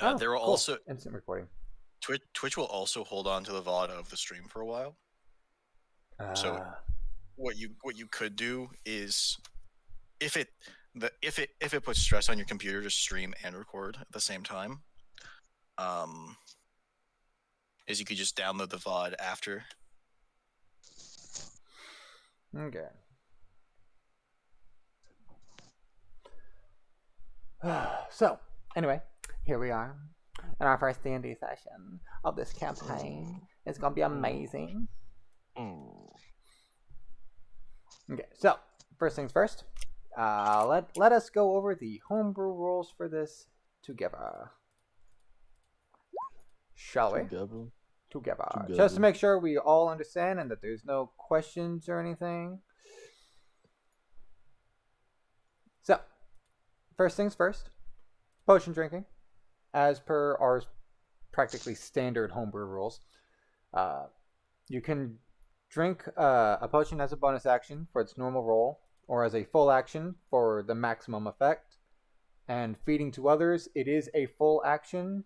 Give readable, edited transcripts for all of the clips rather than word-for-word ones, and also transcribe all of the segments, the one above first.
There will cool. also Instant recording. Twitch will also hold on to the VOD of the stream for a while. So what you could do is if it puts stress on your computer to stream and record at the same time, is you could just download the VOD after. Okay. So, anyway, here we are in our first D&D session of this campaign. It's gonna be amazing. Okay, so first things first. Let us go over the homebrew rules for this together. Shall we? Together. Just to make sure we all understand and that there's no questions or anything. So, first things first. Potion drinking, as per our practically standard homebrew rules. You can drink a potion as a bonus action for its normal roll, or as a full action for the maximum effect. And feeding to others, it is a full action.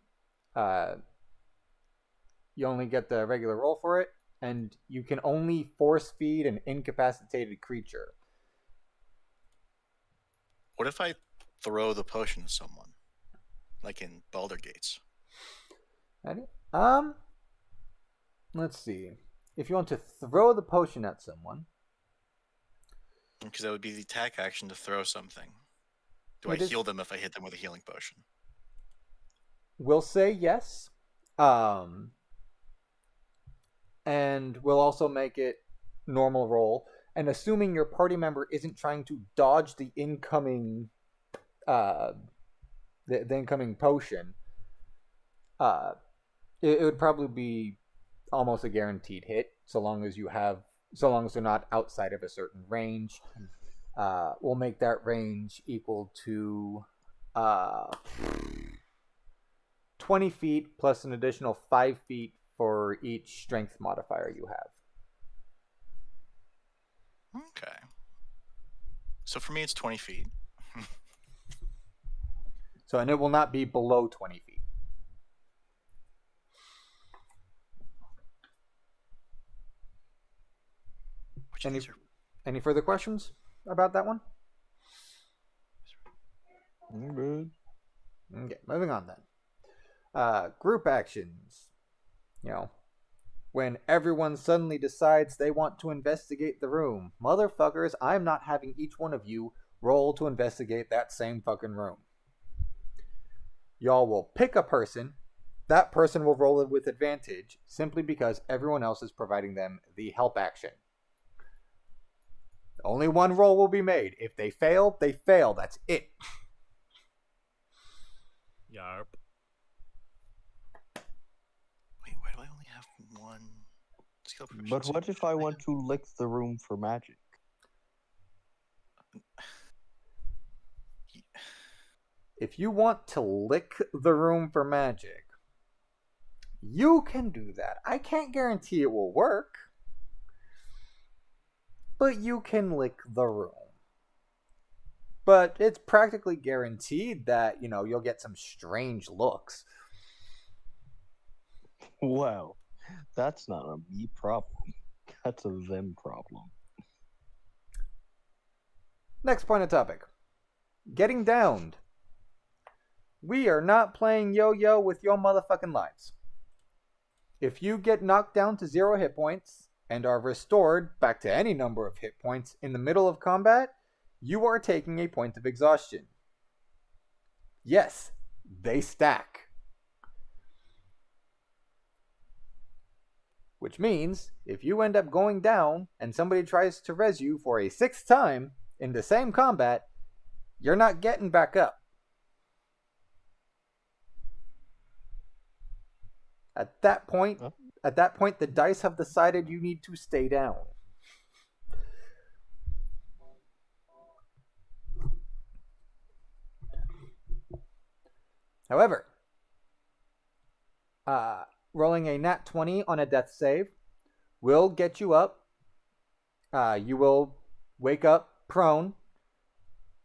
You only get the regular roll for it, and you can only force feed an incapacitated creature. What if I throw the potion at someone, like in Baldur Gates? Let's see. If you want to throw the potion at someone, because that would be the attack action to throw something. Do I heal them if I hit them with a healing potion? We'll say yes. And we'll also make it normal roll. And assuming your party member isn't trying to dodge the incoming the incoming potion, it would probably be almost a guaranteed hit, so long as they're not outside of a certain range. We'll make that range equal to 20 feet plus an additional 5 feet for each strength modifier you have. Okay. So for me, it's 20 feet. So, and it will not be below 20 feet. Any further questions about that one? Good. Okay, moving on then. Group actions. When everyone suddenly decides they want to investigate the room. Motherfuckers, I'm not having each one of you roll to investigate that same fucking room. Y'all will pick a person. That person will roll it with advantage simply because everyone else is providing them the help action. Only one roll will be made. If they fail, they fail. That's it. Yarp. Wait, why do I only have one skill proficiency? But what if I want to lick the room for magic? If you want to lick the room for magic, you can do that. I can't guarantee it will work, but you can lick the room. But it's practically guaranteed that, you'll get some strange looks. Well, that's not a me problem. That's a them problem. Next point of topic. Getting downed. We are not playing yo-yo with your motherfucking lives. If you get knocked down to 0 hit points and are restored back to any number of hit points in the middle of combat, you are taking a point of exhaustion. Yes, they stack. Which means, if you end up going down and somebody tries to res you for a 6th time in the same combat, you're not getting back up. At that point, the dice have decided you need to stay down. However, rolling a nat 20 on a death save will get you up. You will wake up prone,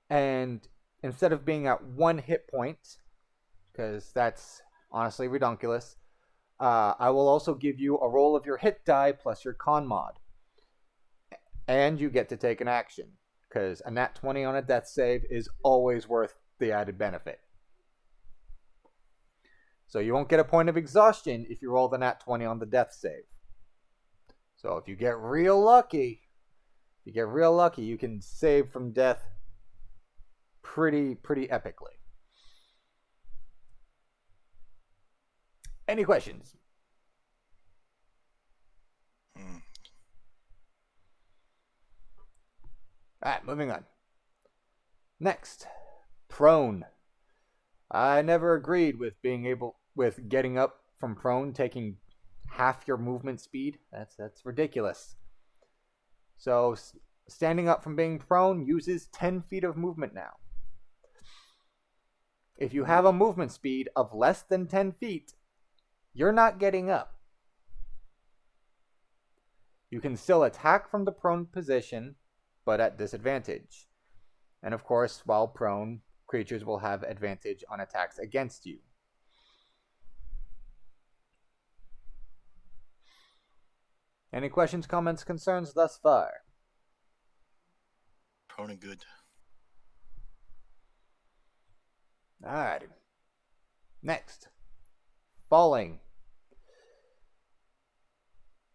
and instead of being at 1 hit point, because that's honestly redonkulous. I will also give you a roll of your hit die plus your con mod. And you get to take an action, because a nat 20 on a death save is always worth the added benefit. So you won't get a point of exhaustion if you roll the nat 20 on the death save. So if you get real lucky, you can save from death pretty epically. Any questions? Alright, moving on. Next, prone. I never agreed with getting up from prone taking half your movement speed. That's ridiculous. So standing up from being prone uses 10 feet of movement now. If you have a movement speed of less than 10 feet, you're not getting up. You can still attack from the prone position, but at disadvantage. And of course, while prone, creatures will have advantage on attacks against you. Any questions, comments, concerns thus far? Prone and good. Alright. Next. Falling.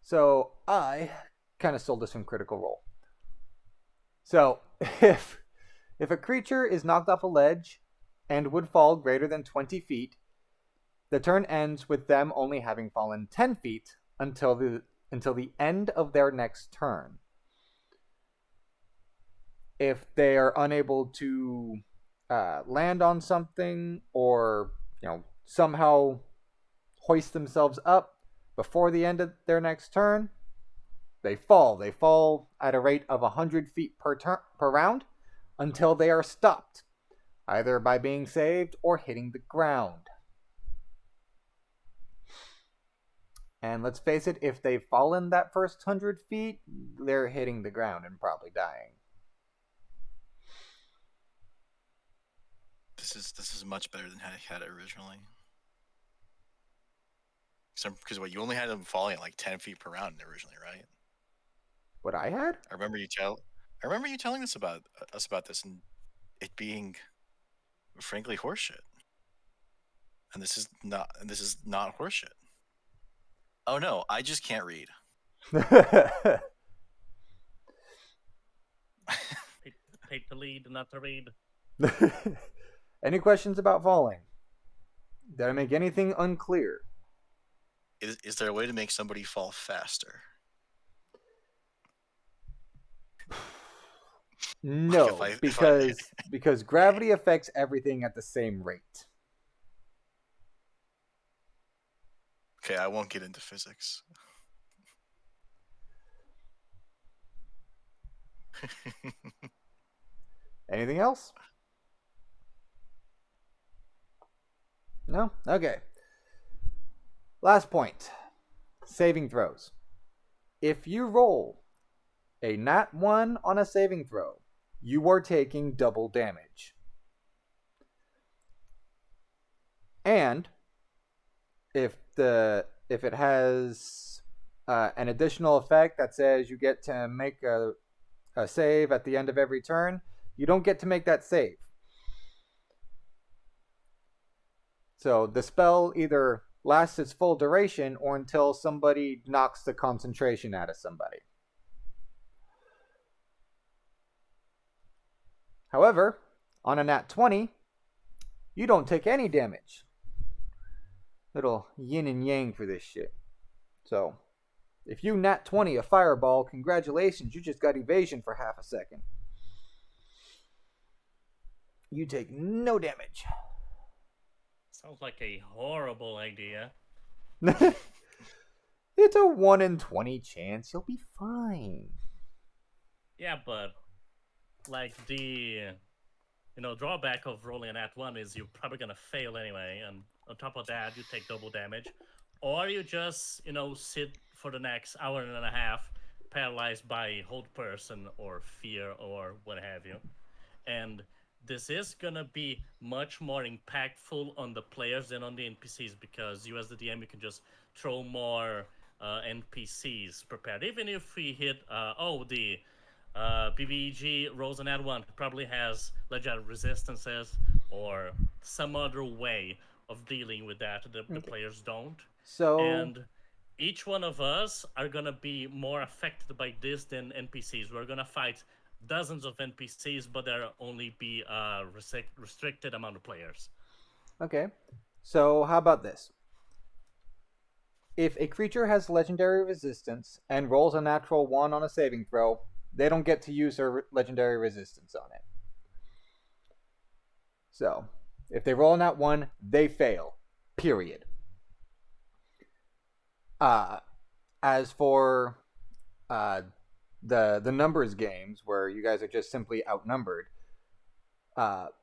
So I kind of stole this from Critical Role. So if a creature is knocked off a ledge and would fall greater than 20 feet, the turn ends with them only having fallen 10 feet until the end of their next turn. If they are unable to land on something or somehow hoist themselves up before the end of their next turn, they fall. They fall at a rate of 100 feet per round until they are stopped, either by being saved or hitting the ground. And let's face it, if they've fallen that first 100 feet, they're hitting the ground and probably dying. This is much better than I had it originally. Because you only had them falling at like 10 feet per round originally, right? What I had? I remember you telling us about this and it being, frankly, horseshit. And this is not horseshit. Oh no, I just can't read. Take the lead, not to read. Any questions about falling? Did I make anything unclear? Is there a way to make somebody fall faster? No, because gravity affects everything at the same rate. Okay, I won't get into physics. Anything else? No? Okay. Last point. Saving throws. If you roll a nat 1 on a saving throw, you are taking double damage. And if it has an additional effect that says you get to make a save at the end of every turn, you don't get to make that save. So the spell either lasts its full duration or until somebody knocks the concentration out of somebody. However, on a nat 20, you don't take any damage. Little yin and yang for this shit. So, if you nat 20 a fireball, congratulations, you just got evasion for half a second. You take no damage. Sounds like a horrible idea. It's a 1 in 20 chance. You'll be fine. Yeah, but like the drawback of rolling an nat 1 is you're probably gonna fail anyway, and on top of that you take double damage, or you just sit for the next hour and a half paralyzed by hold person or fear or what have you. And this is gonna be much more impactful on the players than on the NPCs, because you as the DM, you can just throw more NPCs prepared. Even if we hit the PvEG rolls an add one, probably has legendary resistances or some other way of dealing with that the players don't. So And each one of us are gonna be more affected by this than NPCs. We're gonna fight dozens of NPCs, but there only be a restricted amount of players. okay. So how about this? If a creature has legendary resistance and rolls a natural 1 on a saving throw, they don't get to use their legendary resistance on it. So, if they roll a nat 1, they fail. Period. As for the numbers games where you guys are just simply outnumbered,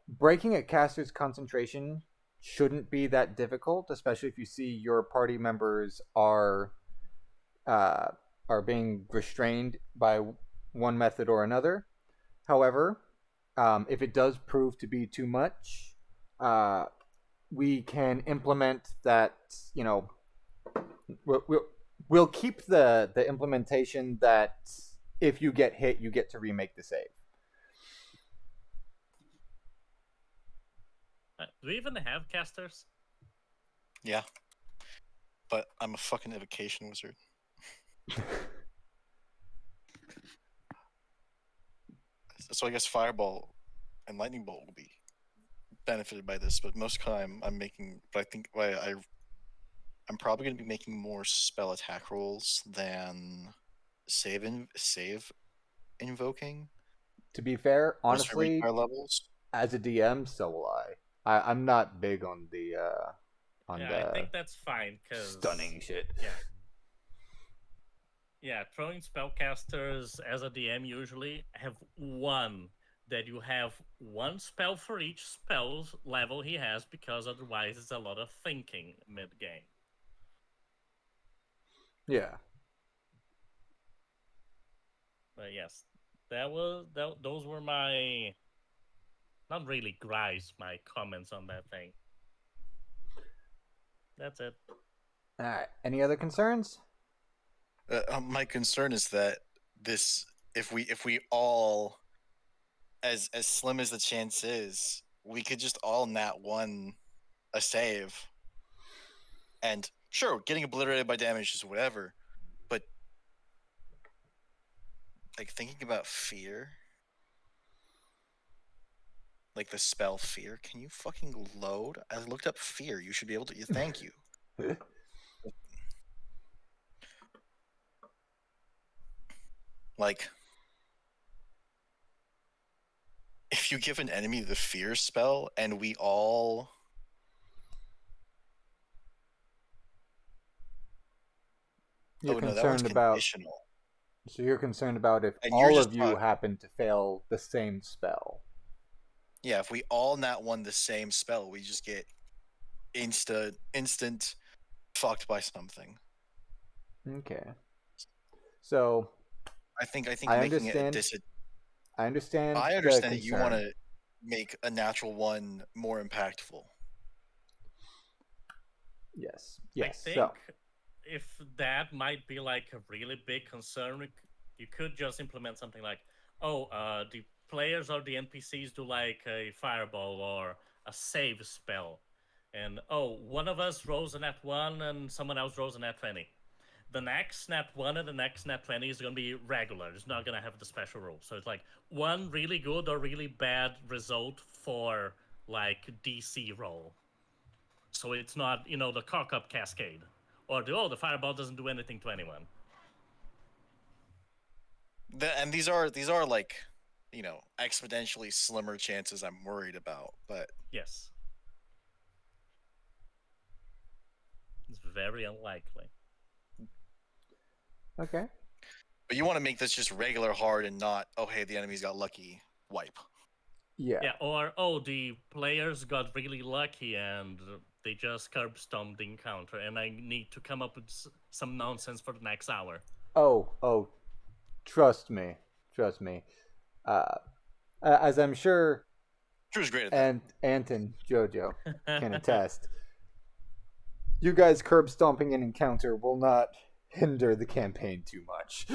breaking a caster's concentration shouldn't be that difficult, especially if you see your party members are being restrained by one method or another. However, if it does prove to be too much, we can implement that. We'll keep the implementation that if you get hit, you get to remake the save. Do we even have casters? Yeah. But I'm a fucking evocation wizard. So I guess Fireball and Lightning Bolt will be benefited by this, but most of the time I'm probably going to be making more spell attack rolls than save invoking. To be fair, Most for honestly, levels. as a DM, so will I. I'm not big on the I think that's fine because stunning shit. Yeah, throwing spellcasters as a DM usually have one that you have one spell for each spell level he has, because otherwise it's a lot of thinking mid game. Yeah. But yes, those were my, not really gripes, my comments on that thing. That's it. All right. Any other concerns? My concern is that if we all, as slim as the chance is, we could just all nat 1 a save, and sure, getting obliterated by damage is whatever, but like thinking about fear, like the spell fear, can you fucking load? I looked up fear. You should be able to. Thank you. Like, if you give an enemy the fear spell and we all You're that one's concerned about. conditional. So you're concerned about if And all of you happen to fail the same spell. Yeah, if we all nat 1 the same spell, we just get instant fucked by something. Okay. So I think I making understand. it I understand. I the understand that you concern. want to make a natural 1 more impactful. Yes. I think if that might be like a really big concern, you could just implement something like, the players or the NPCs do like a fireball or a save spell, and one of us rolls a nat 1 and someone else rolls a nat 20. The next nat 1 and the next nat 20 is going to be regular. It's not going to have the special rule. So it's like one really good or really bad result for like DC roll. So it's not, the cock up cascade. Or the fireball doesn't do anything to anyone. And these are like, exponentially slimmer chances I'm worried about, but yes, it's very unlikely. Okay. But you want to make this just regular hard and not, hey, the enemy's got lucky, wipe. Yeah. Yeah, or the players got really lucky and they just curb stomped the encounter, and I need to come up with some nonsense for the next hour. Oh, trust me. As I'm sure Drew's great at that. and Anton, Jojo can attest. You guys curb stomping an encounter will not hinder the campaign too much.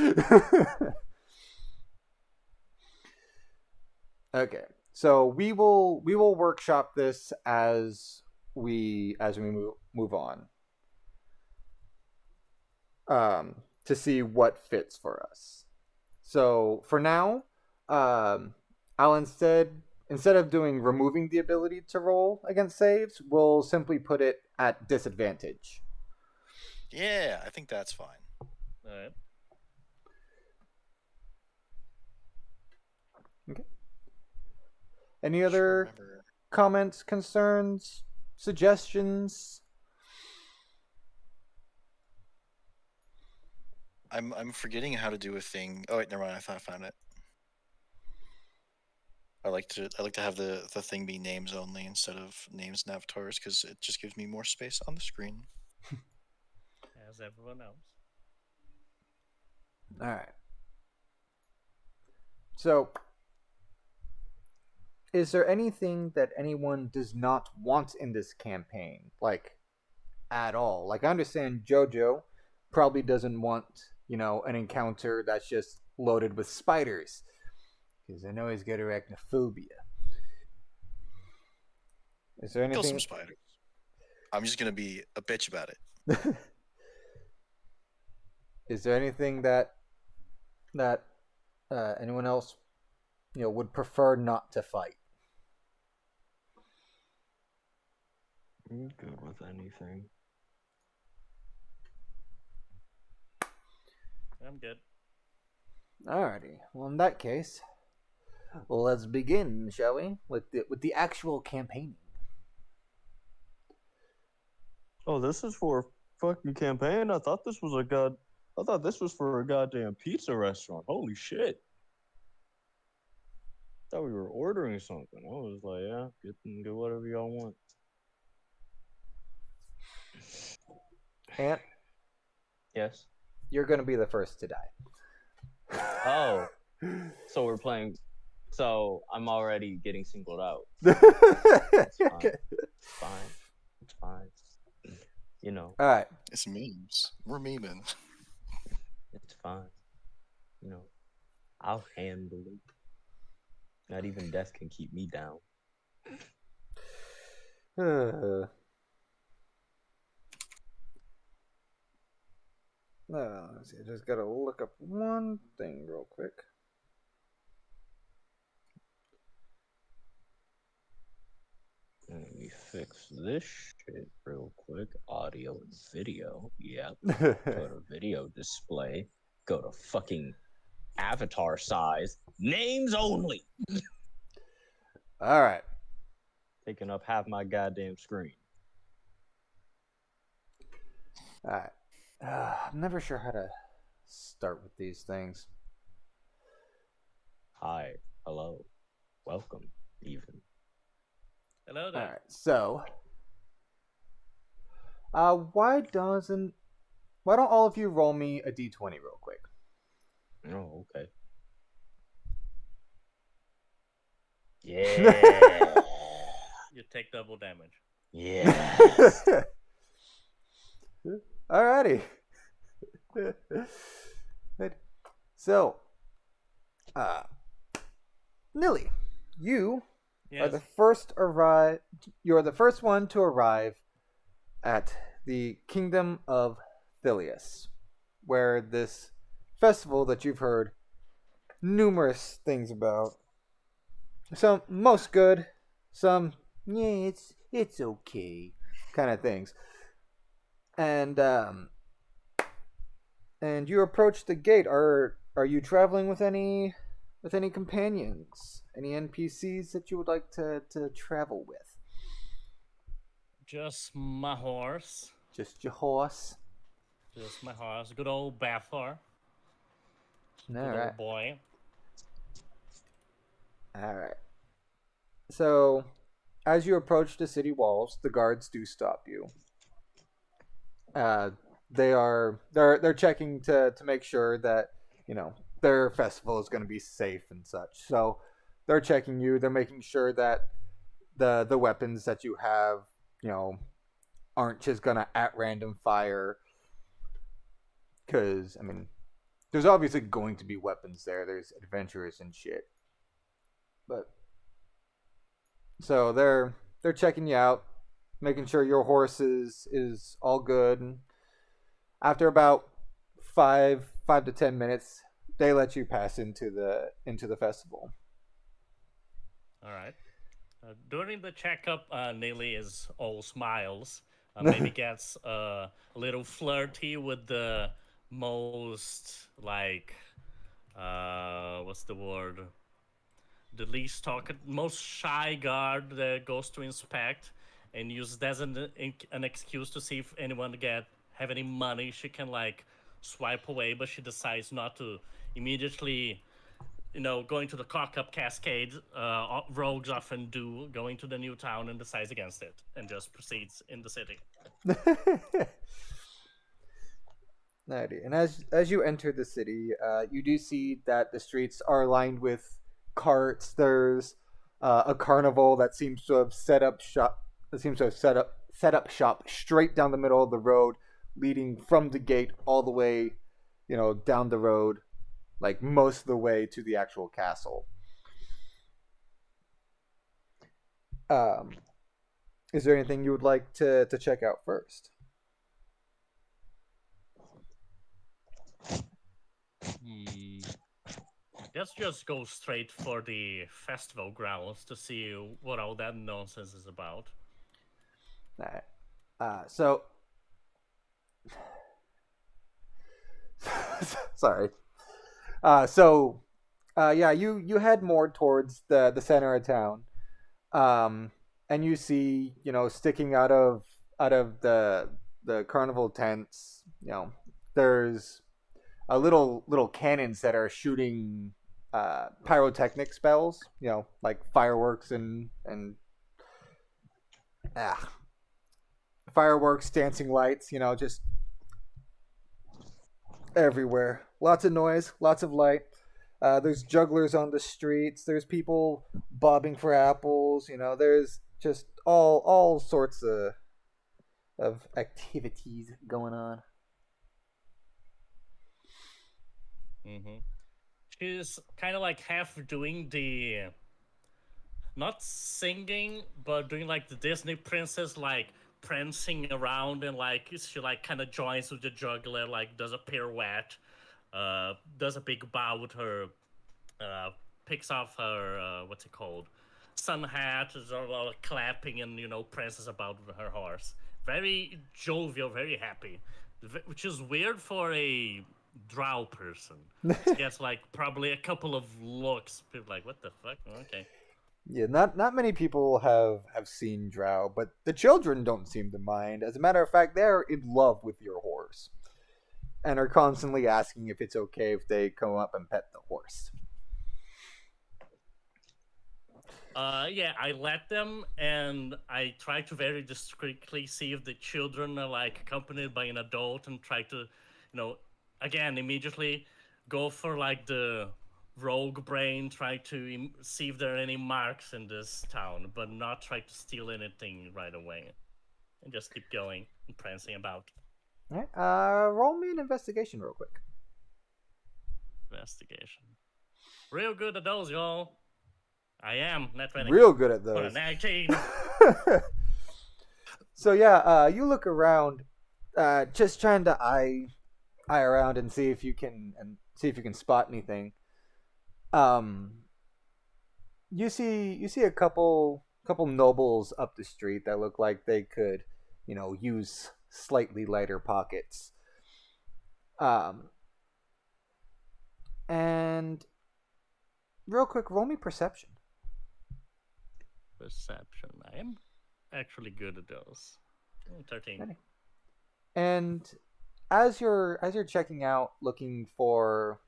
Okay, so we will workshop this as we move on, to see what fits for us. So for now, I'll instead of doing removing the ability to roll against saves, we'll simply put it at disadvantage. Yeah, I think that's fine. All right. Okay. Any other comments, concerns, suggestions? I'm forgetting how to do a thing. Oh wait, never mind. I thought I found it. I like to have the thing be names only instead of names and avatars because it just gives me more space on the screen. As everyone else. All right. So, is there anything that anyone does not want in this campaign, like at all? Like, I understand JoJo probably doesn't want, an encounter that's just loaded with spiders, because I know he's got arachnophobia. Is there Kill some anything? spiders. I'm just gonna be a bitch about it. Is there anything that anyone else, would prefer not to fight? I'm good with anything. I'm good. Alrighty. Well, in that case, let's begin, shall we? With the actual campaigning. Oh, this is for a fucking campaign? I thought this was for a goddamn pizza restaurant. Holy shit. Thought we were ordering something. I was like, yeah, get whatever y'all want. Ant, Yes. you're gonna be the first to die. Oh. So we're playing. So I'm already getting singled out. It's fine. It's fine. All right. It's memes. We're memeing. It's fine. I'll handle it. Not even death can keep me down. Let's see. I just gotta look up one thing real quick. Let me fix this shit real quick. Audio and video. Yep. Go to video display. Go to fucking avatar size. Names only. All right. Taking up half my goddamn screen. All right. I'm never sure how to start with these things. Hi. Hello. Welcome. Even. Hello there. All right. So, why don't all of you roll me a d20 real quick? Oh, okay. Yeah. You take double damage. Yeah. Alrighty. So, Nilly, you are the first arrive. You are the first one to arrive at the Kingdom of Thilius, where this festival that you've heard numerous things about. Some most good, some it's okay kind of things. And you approach the gate. Are you traveling with any companions? Any NPCs that you would like to travel with? Just my horse. Just your horse. Just my horse. Good old Bathor. Good old boy. Alright. So, as you approach the city walls, the guards do stop you. They're checking to make sure that, their festival is going to be safe and such. So, they're checking you. They're making sure that the weapons that you have, aren't just gonna at random fire. Because I mean, there's obviously going to be weapons there. There's adventurers and shit. But so they're checking you out, making sure your horse is all good. And after about 5 to 10 minutes, they let you pass into the festival. All right. During the checkup, Neely is all smiles. Maybe gets a little flirty with the most, like, what's the word? The least talkative, most shy guard that goes to inspect, and uses that as an excuse to see if anyone have any money she can like swipe away, but she decides not to immediately. Going to the cock-up cascade, rogues often do, going to the new town and decides against it, and just proceeds in the city. Alrighty. And as you enter the city, you do see that the streets are lined with carts. There's a carnival that seems to have set up shop. That seems to have set up shop straight down the middle of the road, leading from the gate all the way, down the road, like most of the way to the actual castle. Is there anything you would like to check out first? Let's just go straight for the festival grounds to see what all that nonsense is about. All right. So, sorry. Yeah, you head more towards the center of town, and you see, sticking out of the carnival tents, there's a little cannons that are shooting pyrotechnic spells, like fireworks and fireworks, dancing lights, just everywhere. Lots of noise, lots of light. There's jugglers on the streets. There's people bobbing for apples. There's just all sorts of activities going on. Mm-hmm. She's kind of like half doing the, not singing, but doing like the Disney princess, like prancing around, and like she like kind of joins with the juggler, like does a pirouette, does a big bow with her, picks off her what's it called, sun hat, is all clapping and prances about her horse. Very jovial, very happy, which is weird for a drow person. She gets like probably a couple of looks, people like, what the fuck? Okay. Yeah, not many people have seen Drow, but the children don't seem to mind. As a matter of fact, they're in love with your horse, and are constantly asking if it's okay if they come up and pet the horse. Yeah, I let them, and I try to very discreetly see if the children are like accompanied by an adult, and try to, again, immediately go for like the rogue brain, try to see if there are any marks in this town, but not try to steal anything right away, and just keep going and prancing about. All right. Roll me an investigation real quick. Investigation. Real good at those, y'all. I am. Not 20. Real good at What a those. 19. So yeah, you look around, just trying to eye around and see if you can spot anything. You see a couple nobles up the street that look like they could, use slightly lighter pockets. And real quick, roll me perception. Perception. I am actually good at those. 13. And as you're checking out, looking for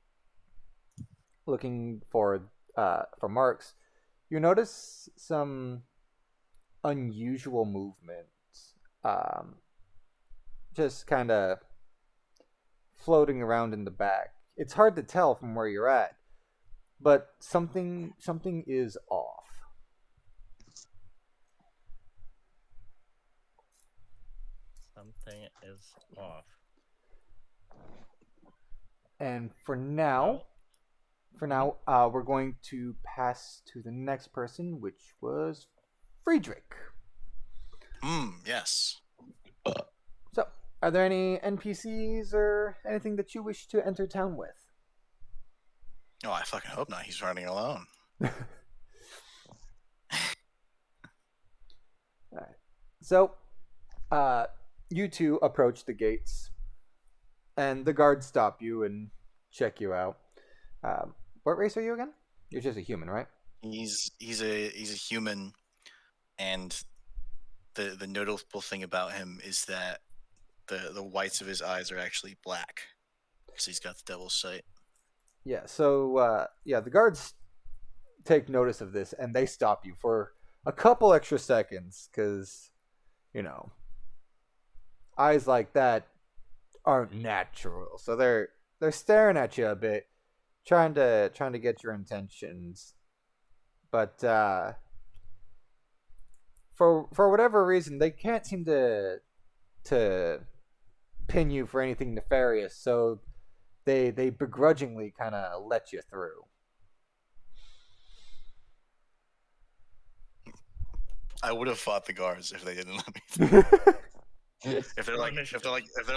marks, you notice some unusual movement, just kind of floating around in the back. It's hard to tell from where you're at, but something is off. Something is off. And for now, we're going to pass to the next person, which was Friedrich. Yes. So, are there any NPCs or anything that you wish to enter town with? Oh, I fucking hope not. He's running alone. All right. So, you two approach the gates, and the guards stop you and check you out. What race are you again? You're just a human, right? He's a human, and the notable thing about him is that the whites of his eyes are actually black, because he's got the devil's sight. Yeah. So, the guards take notice of this, and they stop you for a couple extra seconds, because eyes like that aren't natural. So they're staring at you a bit, trying to get your intentions. But for whatever reason, they can't seem to pin you for anything nefarious. So they begrudgingly kind of let you through. I would have fought the guards if they didn't let me through. If they're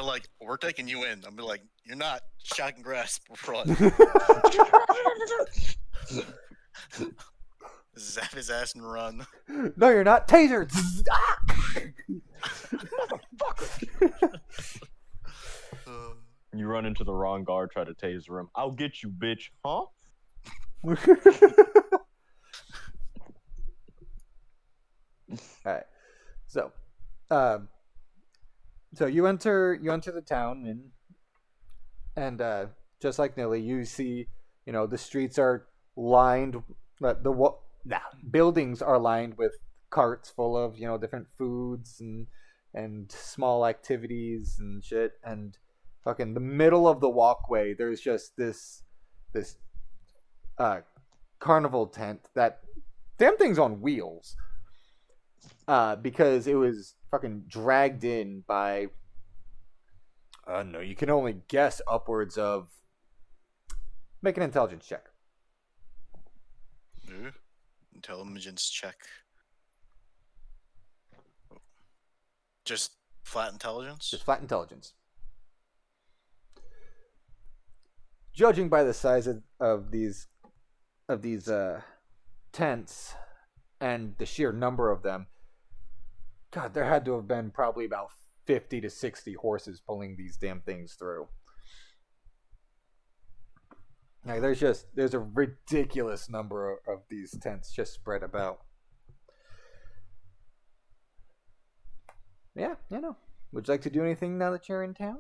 like, we're taking you in, I'm be like, you're not. Shock and grasp, run. Zap his ass and run. No, you're not. Taser. You run into the wrong guard, try to taser him. I'll get you, bitch. Huh? All right. So, so you enter the town, and just like Nilly, you see, the streets are lined, the buildings are lined with carts full of different foods and small activities and shit, and fucking the middle of the walkway, there's just this carnival tent that damn thing's on wheels. Because it was fucking dragged in by, no, you can only guess upwards of. Make an intelligence check. Intelligence check. Just flat intelligence? Just flat intelligence. Judging by the size of these tents and the sheer number of them, God, there had to have been probably about 50 to 60 horses pulling these damn things through. Like, there's a ridiculous number of these tents just spread about. Yeah, Would you like to do anything now that you're in town?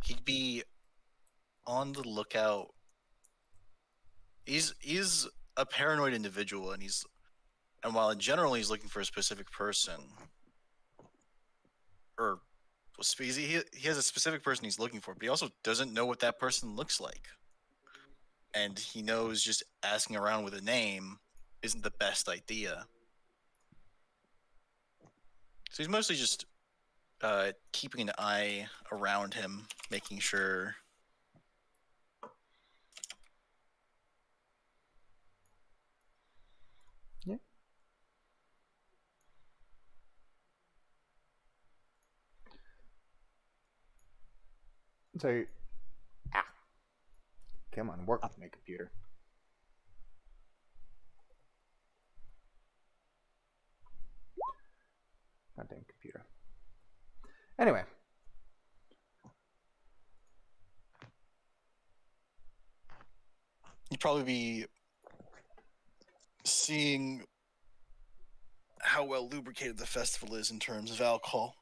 He'd be on the lookout. He's a paranoid individual, and while in general he's looking for a specific person, or he has a specific person he's looking for, but he also doesn't know what that person looks like, and he knows just asking around with a name isn't the best idea. So he's mostly just keeping an eye around him, making sure. Yeah. So, come on, work with me, computer. Goddamn computer. Anyway. You'd probably be seeing how well lubricated the festival is in terms of alcohol.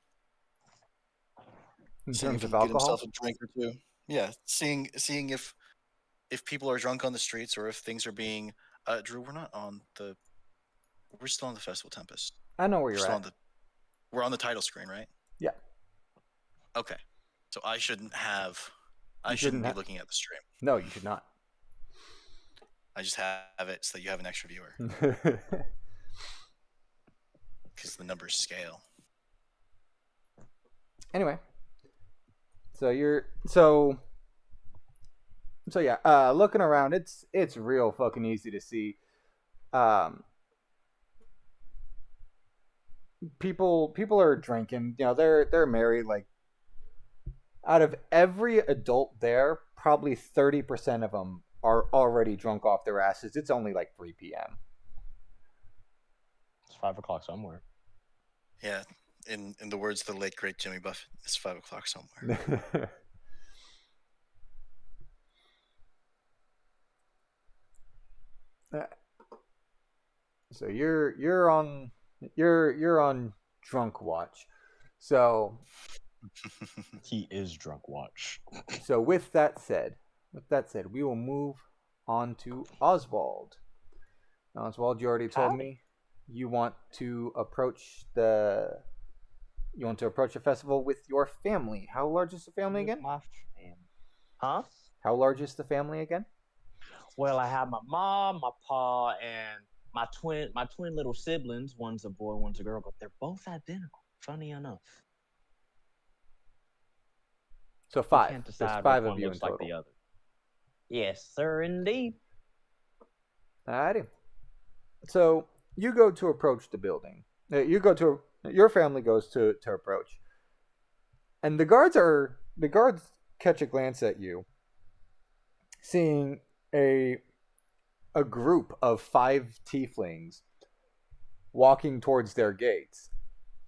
In seeing terms if of he can alcohol? get himself a drink or two. Yeah, seeing if people are drunk on the streets or if things are being. Drew, we're still on the festival, Tempest. I know where you're at. We're on the title screen, right? Yeah. Okay, so I shouldn't be looking at the stream. No, you should not. I just have it so that you have an extra viewer. because the numbers scale. Anyway, so yeah, looking around, it's real fucking easy to see. People are drinking. They're merry. Like, out of every adult there, probably 30% of them are already drunk off their asses. It's only like 3 p.m. It's 5 o'clock somewhere. Yeah, in the words of the late great Jimmy Buffett, it's 5 o'clock somewhere. So you're on drunk watch. So He is drunk watch. so with that said, we will move on to Oswald. Oswald, you already told me you want to approach the festival with your family. How large is the family again? My family. Huh? How large is the family again? Well, I have my mom, my pa, and my twin little siblings. One's a boy, one's a girl, but they're both identical. Funny enough. So 5. Can't There's decide 5 which of one you in looks like total. the other. Yes, sir, indeed. Alrighty. So you go to approach the building. Your family goes to approach, and the guards catch a glance at you, seeing a group of 5 tieflings walking towards their gates,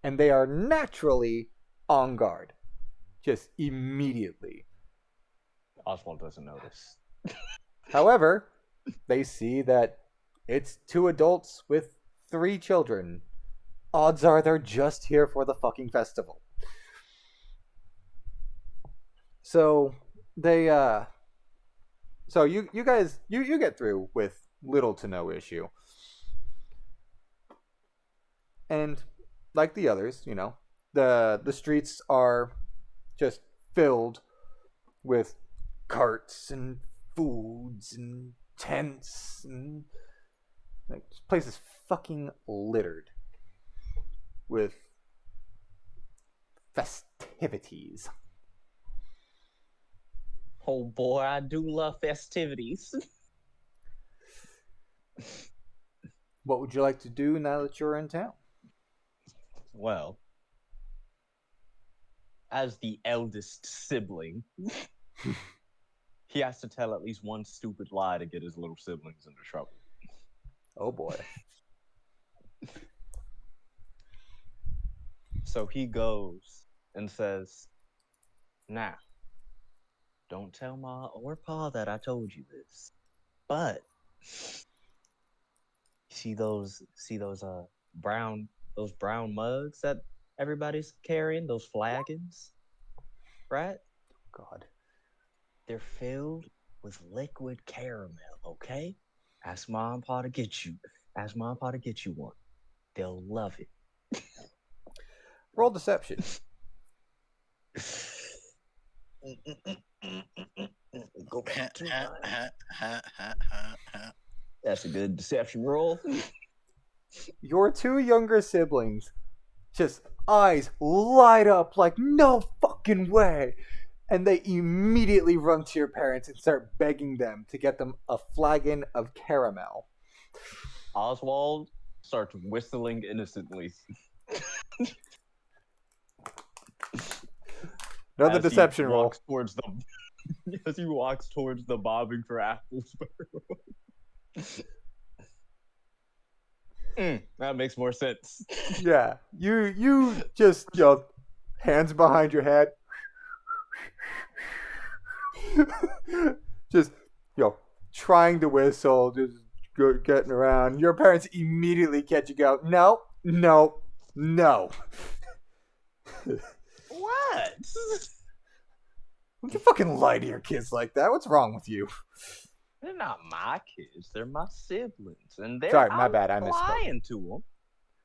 and they are naturally on guard, just immediately. Oswald doesn't notice. However, they see that it's 2 adults with 3 children. Odds are they're just here for the fucking festival. So they so you guys you get through with little to no issue. And like the others, the streets are just filled with carts and foods and tents, and like, this place is fucking littered with festivities. Oh boy, I do love festivities. What would you like to do now that you're in town? Well, as the eldest sibling, he has to tell at least one stupid lie to get his little siblings into trouble. Oh boy. So he goes and says, "Now, don't tell Ma or Pa that I told you this, but see those brown mugs that everybody's carrying, those flagons, right? God. They're filled with liquid caramel, okay? Ask Mom and Pa to get you. Ask Mom and Pa to get you one. They'll love it." Roll deception. Go back to That's a good deception roll. Your 2 younger siblings just eyes light up like, no fucking way. And they immediately run to your parents and start begging them to get them a flagon of caramel. Oswald starts whistling innocently. Another deception roll. As he walks towards the bobbing for apples. That makes more sense. Yeah, you just hands behind your head, just trying to whistle, just getting around. Your parents immediately catch you out. No. What? Don't you fucking lie to your kids like that. What's wrong with you? They're not my kids. They're my siblings, and they're Sorry, my bad. I misspoke. lying to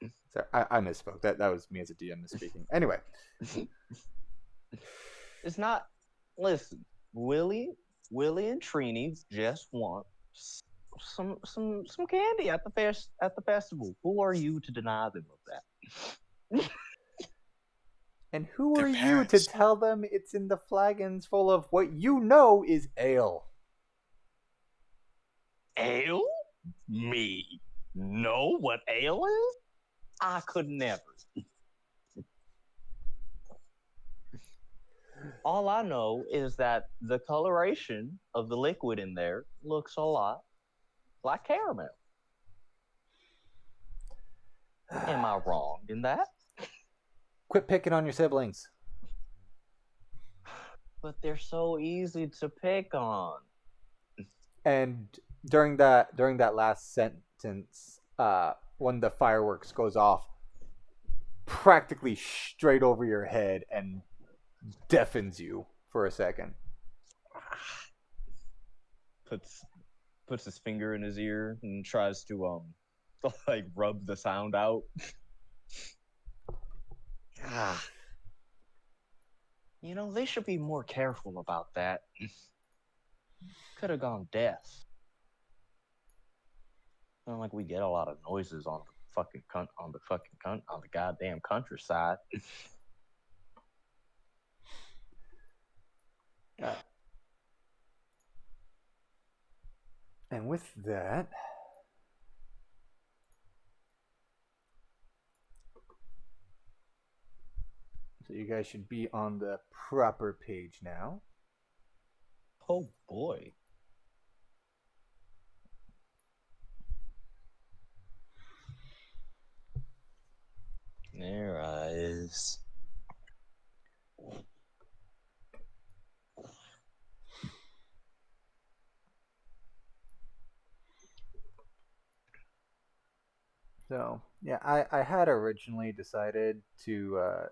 them. Sorry, I misspoke. That was me as a DM misspeaking. Anyway, it's not. Listen, Willie and Trini just want some candy at the festival. Who are you to deny them of that? And who Their are you to parents. tell them it's in the flagons full of what you know is ale? Ale? Me? Know what ale is? I could never. All I know is that the coloration of the liquid in there looks a lot like caramel. Am I wrong in that? Quit picking on your siblings. But they're so easy to pick on. And during that last sentence, when the fireworks goes off, practically straight over your head and deafens you for a second. Puts his finger in his ear and tries to like rub the sound out. You know, they should be more careful about that. Could have gone deaf. Not like we get a lot of noises on the goddamn countryside. And with that, so you guys should be on the proper page now. Oh boy. There is. So yeah, I had originally decided to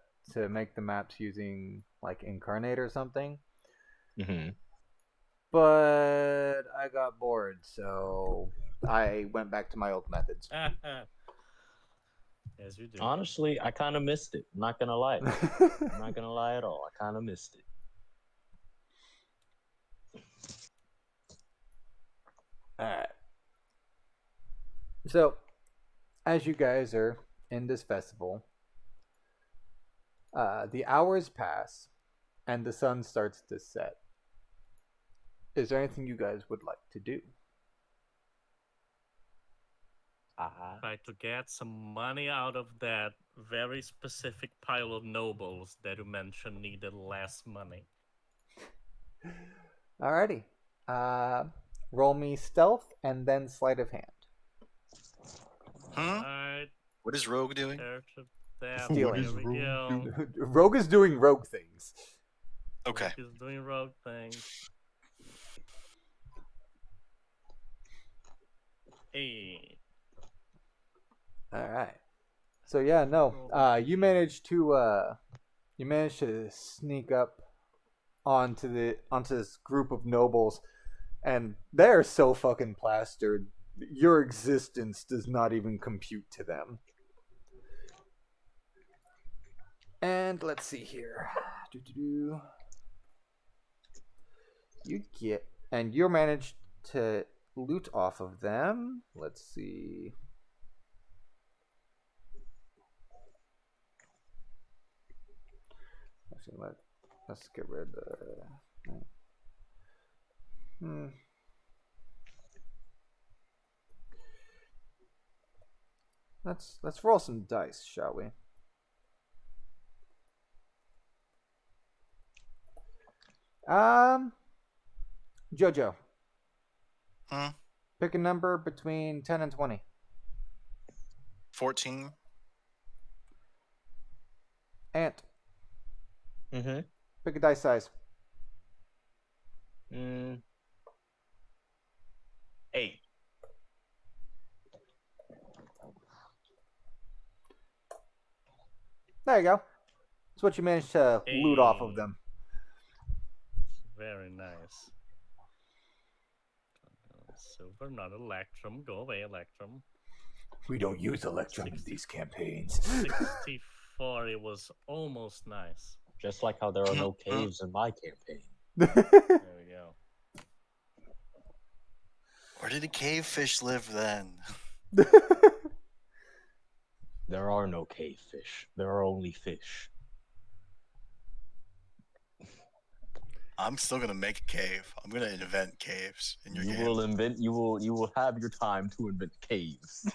make the maps using like Incarnate or something, Mm-hmm. but I got bored, so I went back to my old methods. As you do. Honestly, I kind of missed it. I'm not gonna lie. I'm not gonna lie at all. I kind of missed it. All right. So, as you guys are in this festival, the hours pass, and the sun starts to set. Is there anything you guys would like to do? Try to get some money out of that very specific pile of nobles that you mentioned needed less money. Alrighty. Roll me stealth and then sleight of hand. Alright, What is Rogue doing? there to that. Stealing. Here we go. Rogue is doing rogue things. Okay. He's doing rogue things. Hey. All right. So yeah, no. You managed to sneak up onto this group of nobles, and they're so fucking plastered. Your existence does not even compute to them. And let's see here. You managed to loot off of them. Let's see. Actually, let's get rid of the. Let's roll some dice, shall we? Jojo. Pick a number between 10 and 20. 14. Ant. Mm-hmm. Pick a dice size. 8. There you go. That's what you managed to loot off of them. Very nice. Silver, not Electrum. Go away, Electrum. We don't use Electrum in these campaigns. 64, it was almost nice. Just like how there are no caves in my campaign. There we go. Where did the cave fish live then? There are no cave fish. There are only fish. I'm still gonna make a cave. I'm gonna invent caves in your You game. will invent. You will have your time to invent caves.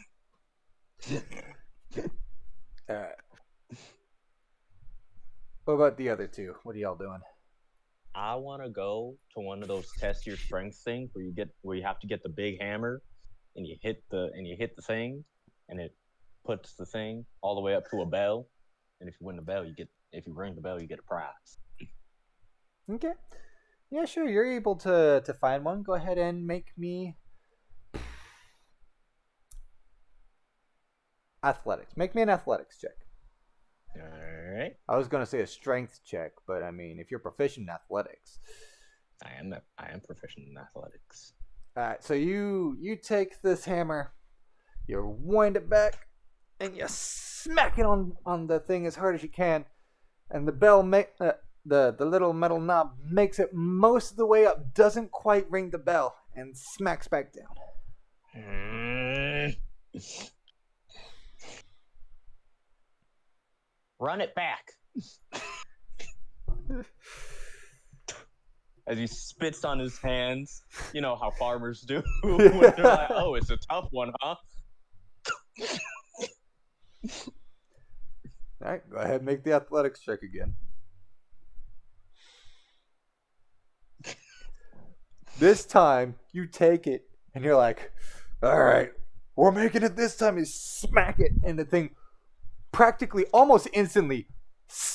All right. What about the other two? What are y'all doing? I want to go to one of those test your strength things where you have to get the big hammer, and you hit the thing, and it puts the thing all the way up to a bell, and if you win the bell, if you ring the bell, you get a prize. Okay. Yeah, sure. You're able to find one. Go ahead and make me athletics. Make me an athletics check. All right. I was gonna say a strength check, but I mean, if you're proficient in athletics, I am proficient in athletics. all right. So you take this hammer, you wind it back, and you smack it on the thing as hard as you can, and the bell the little metal knob makes it most of the way up, doesn't quite ring the bell, and smacks back down. Run it back. As he spits on his hands, you know how farmers do. When they're like, "Oh, it's a tough one, huh?" All right, go ahead and make the athletics check again. This time, you take it, and you're like, all right, we're making it this time. You smack it, and the thing practically, almost instantly,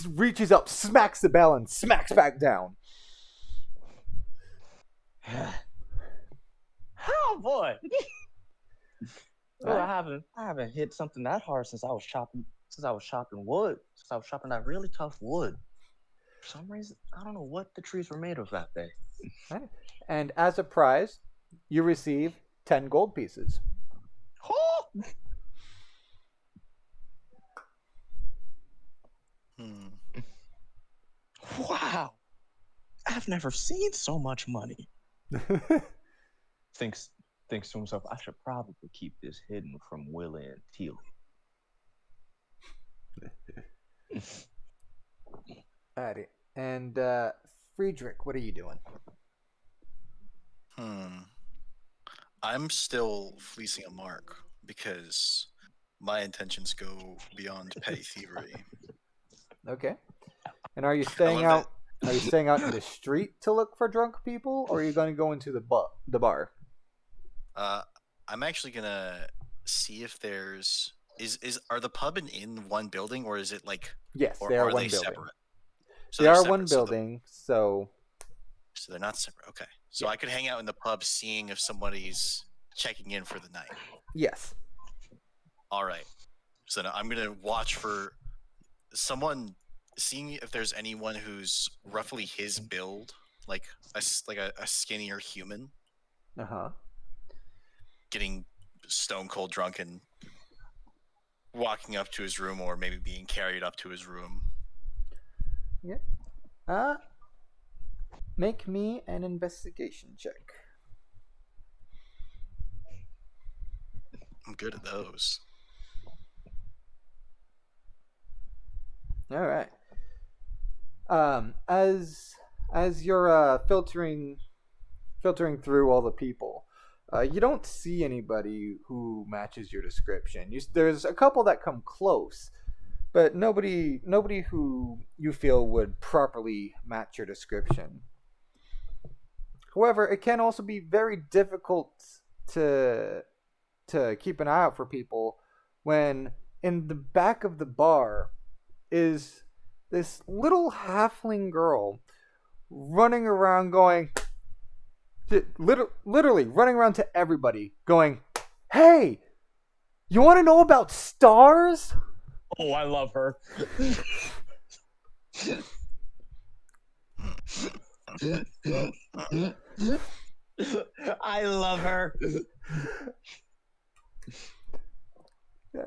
reaches up, smacks the bell, and smacks back down. Oh, boy. Well, I haven't hit something that hard since I was chopping wood. Since I was chopping that really tough wood. For some reason, I don't know what the trees were made of that day. Right. And as a prize, you receive 10 gold pieces. Oh! Wow. I've never seen so much money. Thinks to himself, I should probably keep this hidden from Willie and Teal. Alrighty. And Friedrich, what are you doing? I'm still fleecing a mark because my intentions go beyond petty thievery. Okay. And are you staying out? Are you staying out in the street to look for drunk people, or are you going to go into the bar? I'm actually gonna see if there's are the pub and inn one building, or is it like yes, or they are one one they building. separate? So they are separate. One building, so they're not separate. Okay, so yeah. I could hang out in the pub, seeing if somebody's checking in for the night. Yes. All right. So now I'm gonna watch for someone, seeing if there's anyone who's roughly his build, like a skinnier human. Getting stone cold drunk and walking up to his room, or maybe being carried up to his room. Yeah. Make me an investigation check. I'm good at those. All right. As you're filtering through all the people, you don't see anybody who matches your description. There's a couple that come close, but nobody who you feel would properly match your description. However, it can also be very difficult to keep an eye out for people when in the back of the bar is this little halfling girl running around going, literally running around to everybody going, hey, you want to know about stars? Oh, I love her. I love her.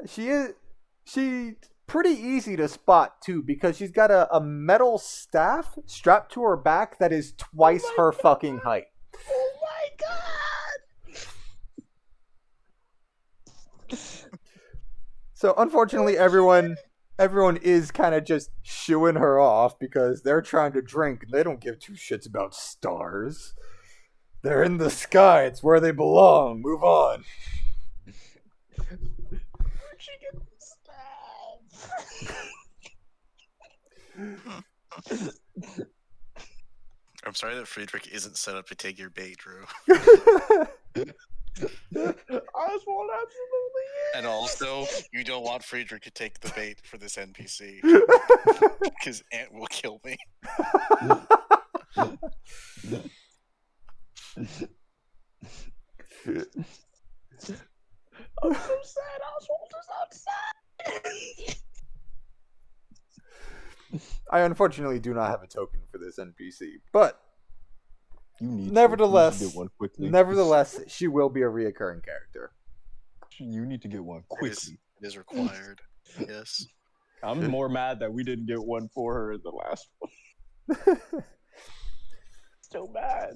She's pretty easy to spot too, because she's got a metal staff strapped to her back that is twice her fucking height. Oh my god! So unfortunately, everyone is kind of just shooing her off because they're trying to drink and they don't give two shits about stars. They're in the sky. It's where they belong. Move on. Where'd she get the stab? I'm sorry that Friedrich isn't set up to take your bait, Drew. Oswald absolutely is. And also, you don't want Friedrich to take the bait for this NPC. Because Ant will kill me. I'm so sad Oswald is outside. I unfortunately do not have a token for this NPC, but You need nevertheless, to get one quickly. nevertheless, she will be a reoccurring character. You need to get one quickly. It is required. Yes. I'm more mad that we didn't get one for her in the last one. Still mad.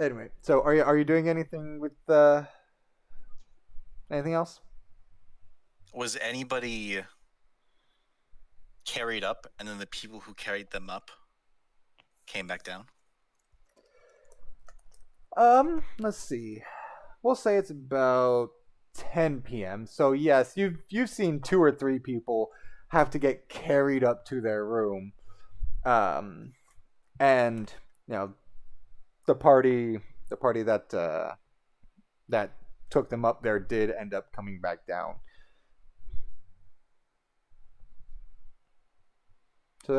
Anyway, so are you doing anything with anything else? Was anybody carried up and then the people who carried them up came back down? Let's see. We'll say it's about 10 p.m. So yes, you've seen 2 or 3 people have to get carried up to their room. And you know, the party that that took them up there did end up coming back down. So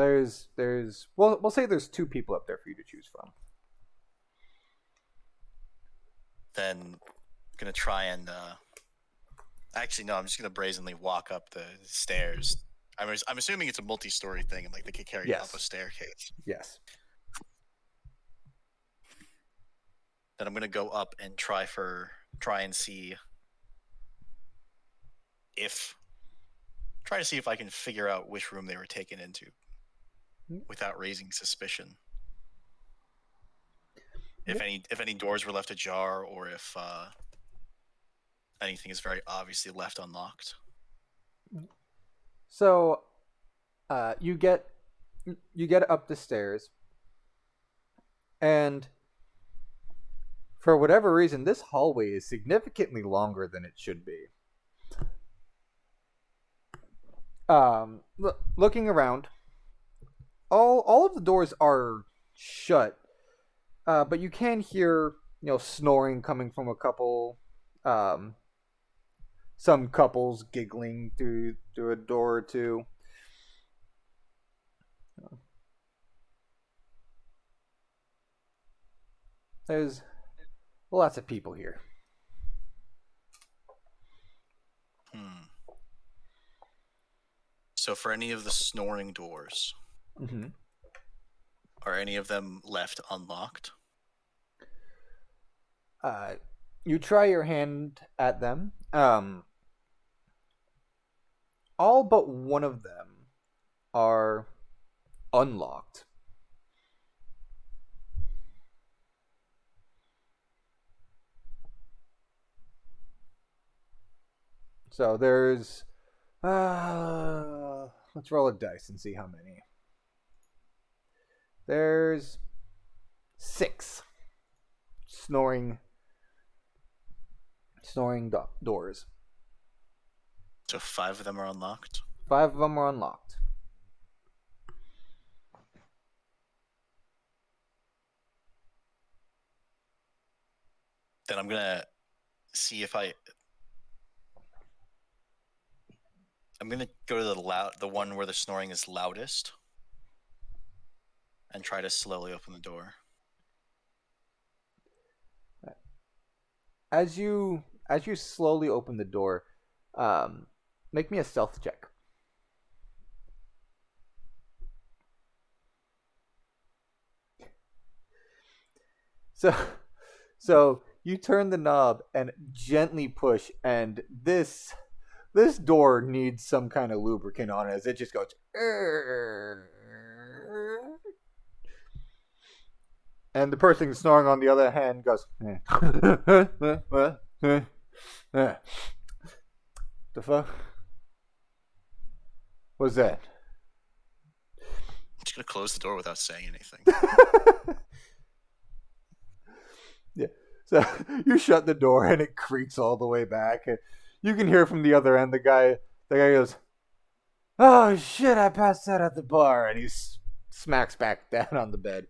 we'll say there's 2 people up there for you to choose from. Then I'm gonna try and actually no, I'm just gonna brazenly walk up the stairs. I'm assuming it's a multi-story thing and like they could carry you up a staircase. Yes. Then I'm gonna go up and try and see if I can figure out which room they were taken into without raising suspicion. If any doors were left ajar, or if anything is very obviously left unlocked. So, you get up the stairs, and for whatever reason, this hallway is significantly longer than it should be. Looking around, all of the doors are shut, but you can hear snoring coming from a couple, some couples giggling through a door or two. There's lots of people here. So for any of the snoring doors, are any of them left unlocked? You try your hand at them. All but one of them are unlocked. So there's let's roll a dice and see how many. There's 6 snoring doors. So 5 of them are unlocked? 5 of them are unlocked. Then I'm gonna see if I'm gonna go to the one where the snoring is loudest and try to slowly open the door. As you slowly open the door, make me a stealth check. So you turn the knob and gently push, and this door needs some kind of lubricant on it as it just goes. And the person snoring on the other hand goes. The fuck? What's that? I'm just gonna close the door without saying anything. Yeah. So you shut the door and it creaks all the way back. You can hear from the other end the guy goes, "Oh shit, I passed out at the bar," and he smacks back down on the bed.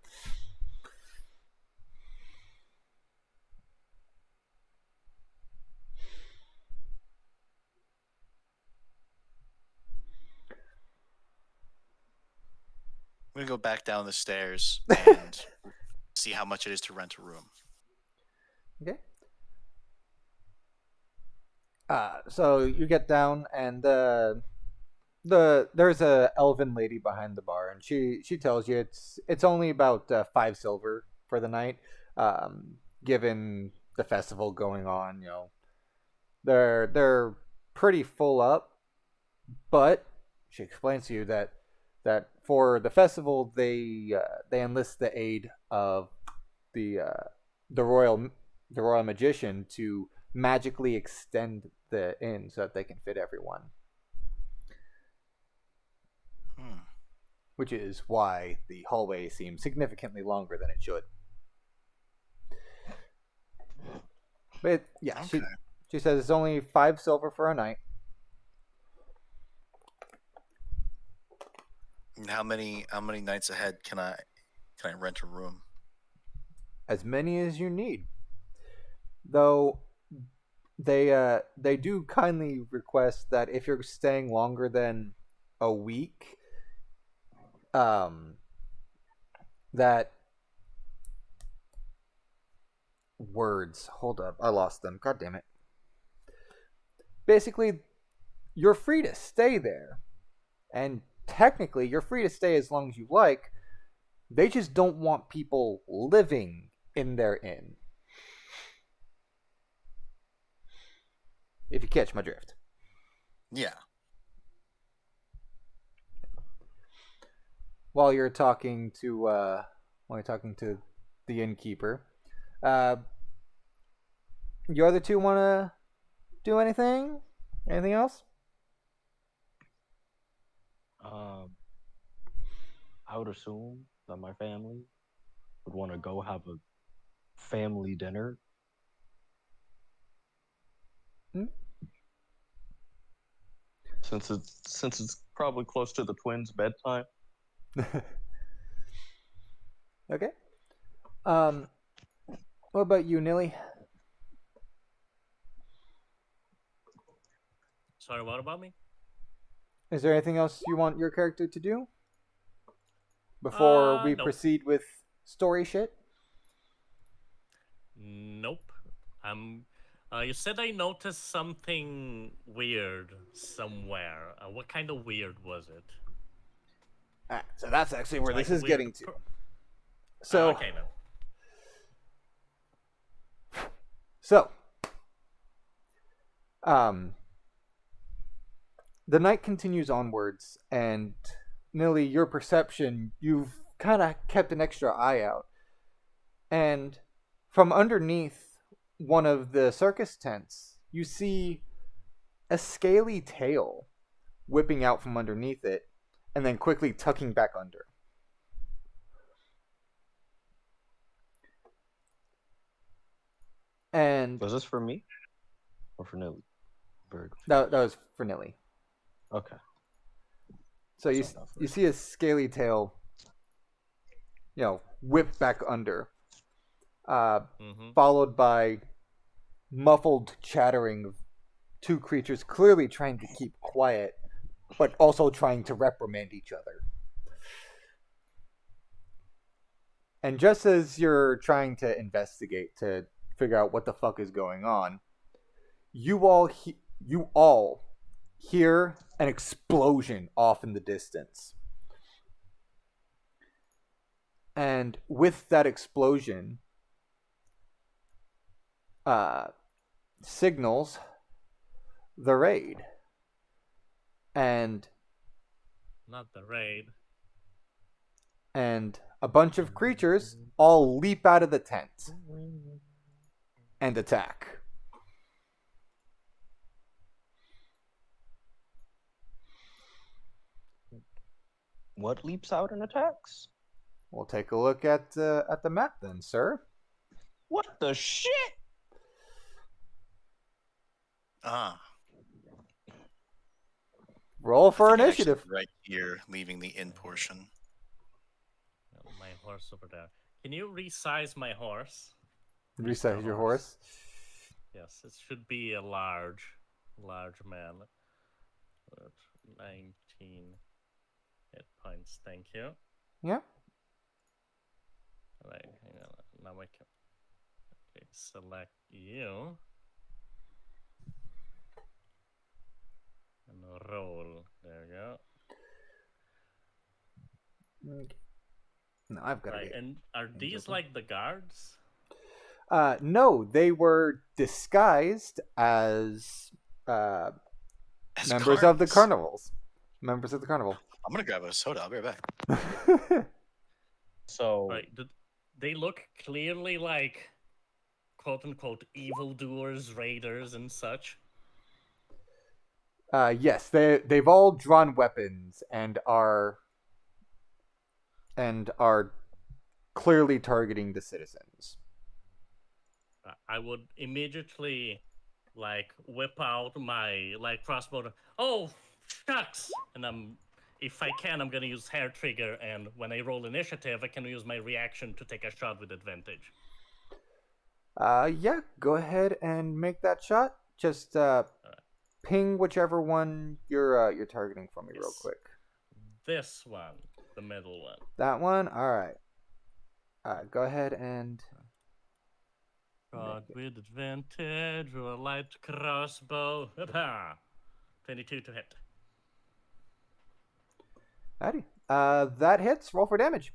I'm gonna go back down the stairs and see how much it is to rent a room. Okay. So you get down and there's a elven lady behind the bar, and she tells you it's only about 5 silver for the night, given the festival going on. You know, they're pretty full up, but she explains to you that for the festival they enlist the aid of the royal magician to magically extend the inn so that they can fit everyone. Which is why the hallway seems significantly longer than it should. But yeah, Okay. she says it's only 5 silver for a night. And how many nights ahead can I rent a room? As many as you need. Though they do kindly request that if you're staying longer than a week, that words. Hold up, I lost them. God damn it. Basically, you're free to stay there, and technically, you're free to stay as long as you like. They just don't want people living in their inn. If you catch my drift. Yeah. While you're talking to the innkeeper, you other two want to do anything? Anything else? I would assume that my family would want to go have a family dinner. Since it's probably close to the twins' bedtime. Okay. What about you, Nilly? Sorry, what about me? Is there anything else you want your character to do before we Nope. proceed with story shit? Nope. You said I noticed something weird somewhere. What kind of weird was it? So that's actually where Like this is weird getting to. So, okay, no. The night continues onwards, and Nilly, your perception, you've kind of kept an extra eye out. And from underneath one of the circus tents, you see a scaly tail whipping out from underneath it and then quickly tucking back under. And Was this for me or for Nilly? Bird. that was for Nilly. Okay. So you see a scaly tail, whip back under, followed by muffled chattering of two creatures clearly trying to keep quiet, but also trying to reprimand each other. And just as you're trying to investigate to figure out what the fuck is going on, you all hear an explosion off in the distance. And with that explosion, signals the raid. And Not the raid. And a bunch of creatures all leap out of the tent and attack. What leaps out and attacks? We'll take a look at the map then, sir. What the shit? Ah, Roll I for think it actually initiative. right here, leaving the in portion. Oh, my horse over there. Can you resize my horse? Resize your horse. Yes, it should be a large man. 19 hit points. Thank you. Yeah. Right. Hang on. Now I can select you and roll. There you go. Okay. No, I've got Right. it. And are these like the guards? No, they were disguised as As members of the guards. carnivals. Members of the carnival. I'm gonna grab a soda. I'll be right back. So Right. They look clearly like quote unquote evildoers, raiders, and such. Yes, they've all drawn weapons and are clearly targeting the citizens. I would immediately like whip out my like crossbow. Oh shucks! And if I can, I'm gonna use hair trigger, and when I roll initiative, I can use my reaction to take a shot with advantage. Yeah, go ahead and make that shot. Just ping whichever one you're targeting for me real quick. This one, the middle one. That one? Alright. Go ahead and Shot with advantage, roll a light crossbow. 22 to hit. Alrighty. That hits. Roll for damage.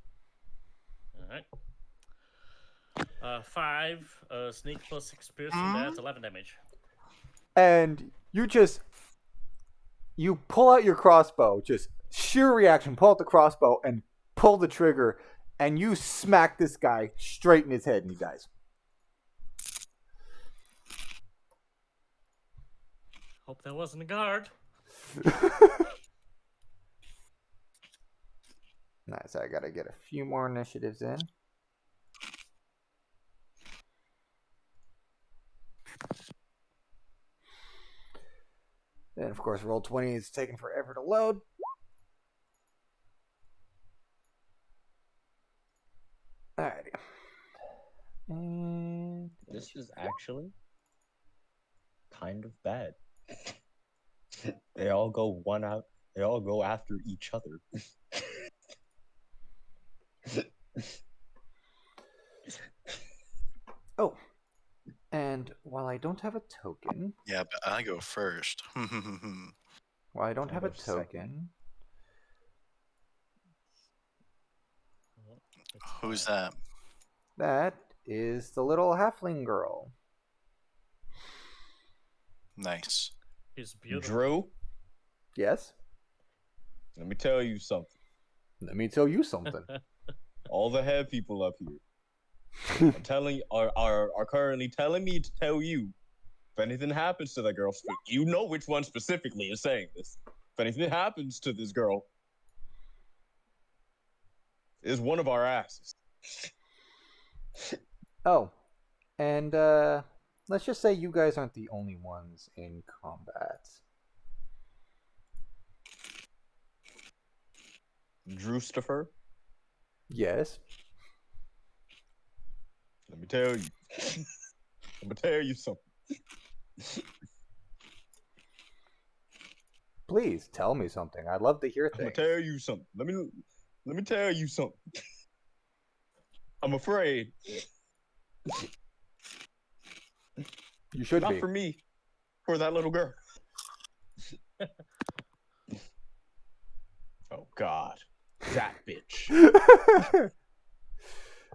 Alright. 5, sneak plus 6 piercing, that's 11 damage. And you pull out your crossbow, just sheer reaction, pull out the crossbow and pull the trigger, and you smack this guy straight in his head and he dies. Hope that wasn't a guard. Nice, I gotta get a few more initiatives in. Then, of course, Roll20 is taking forever to load. Alrighty. And This is actually kind of bad. They all go one out. They all go after each other. oh, and while I don't have a token, Yeah, but I go first. while I don't have a go second. token, Who's that? that is the little halfling girl. Nice. He's beautiful. Drew, Yes. let me tell you something. Let me tell you something. All the head people up here are currently telling me to tell you if anything happens to that girl. You know which one specifically is saying this. If anything happens to this girl, is one of our asses. Oh, and let's just say you guys aren't the only ones in combat. Drewstifer, Yes. let me tell you. Let me tell you something. Please tell me something. I'd love to hear I'm gonna things. tell you something. Let me tell you something. I'm afraid. You should Not be. for me, for that little girl. Oh God, that bitch.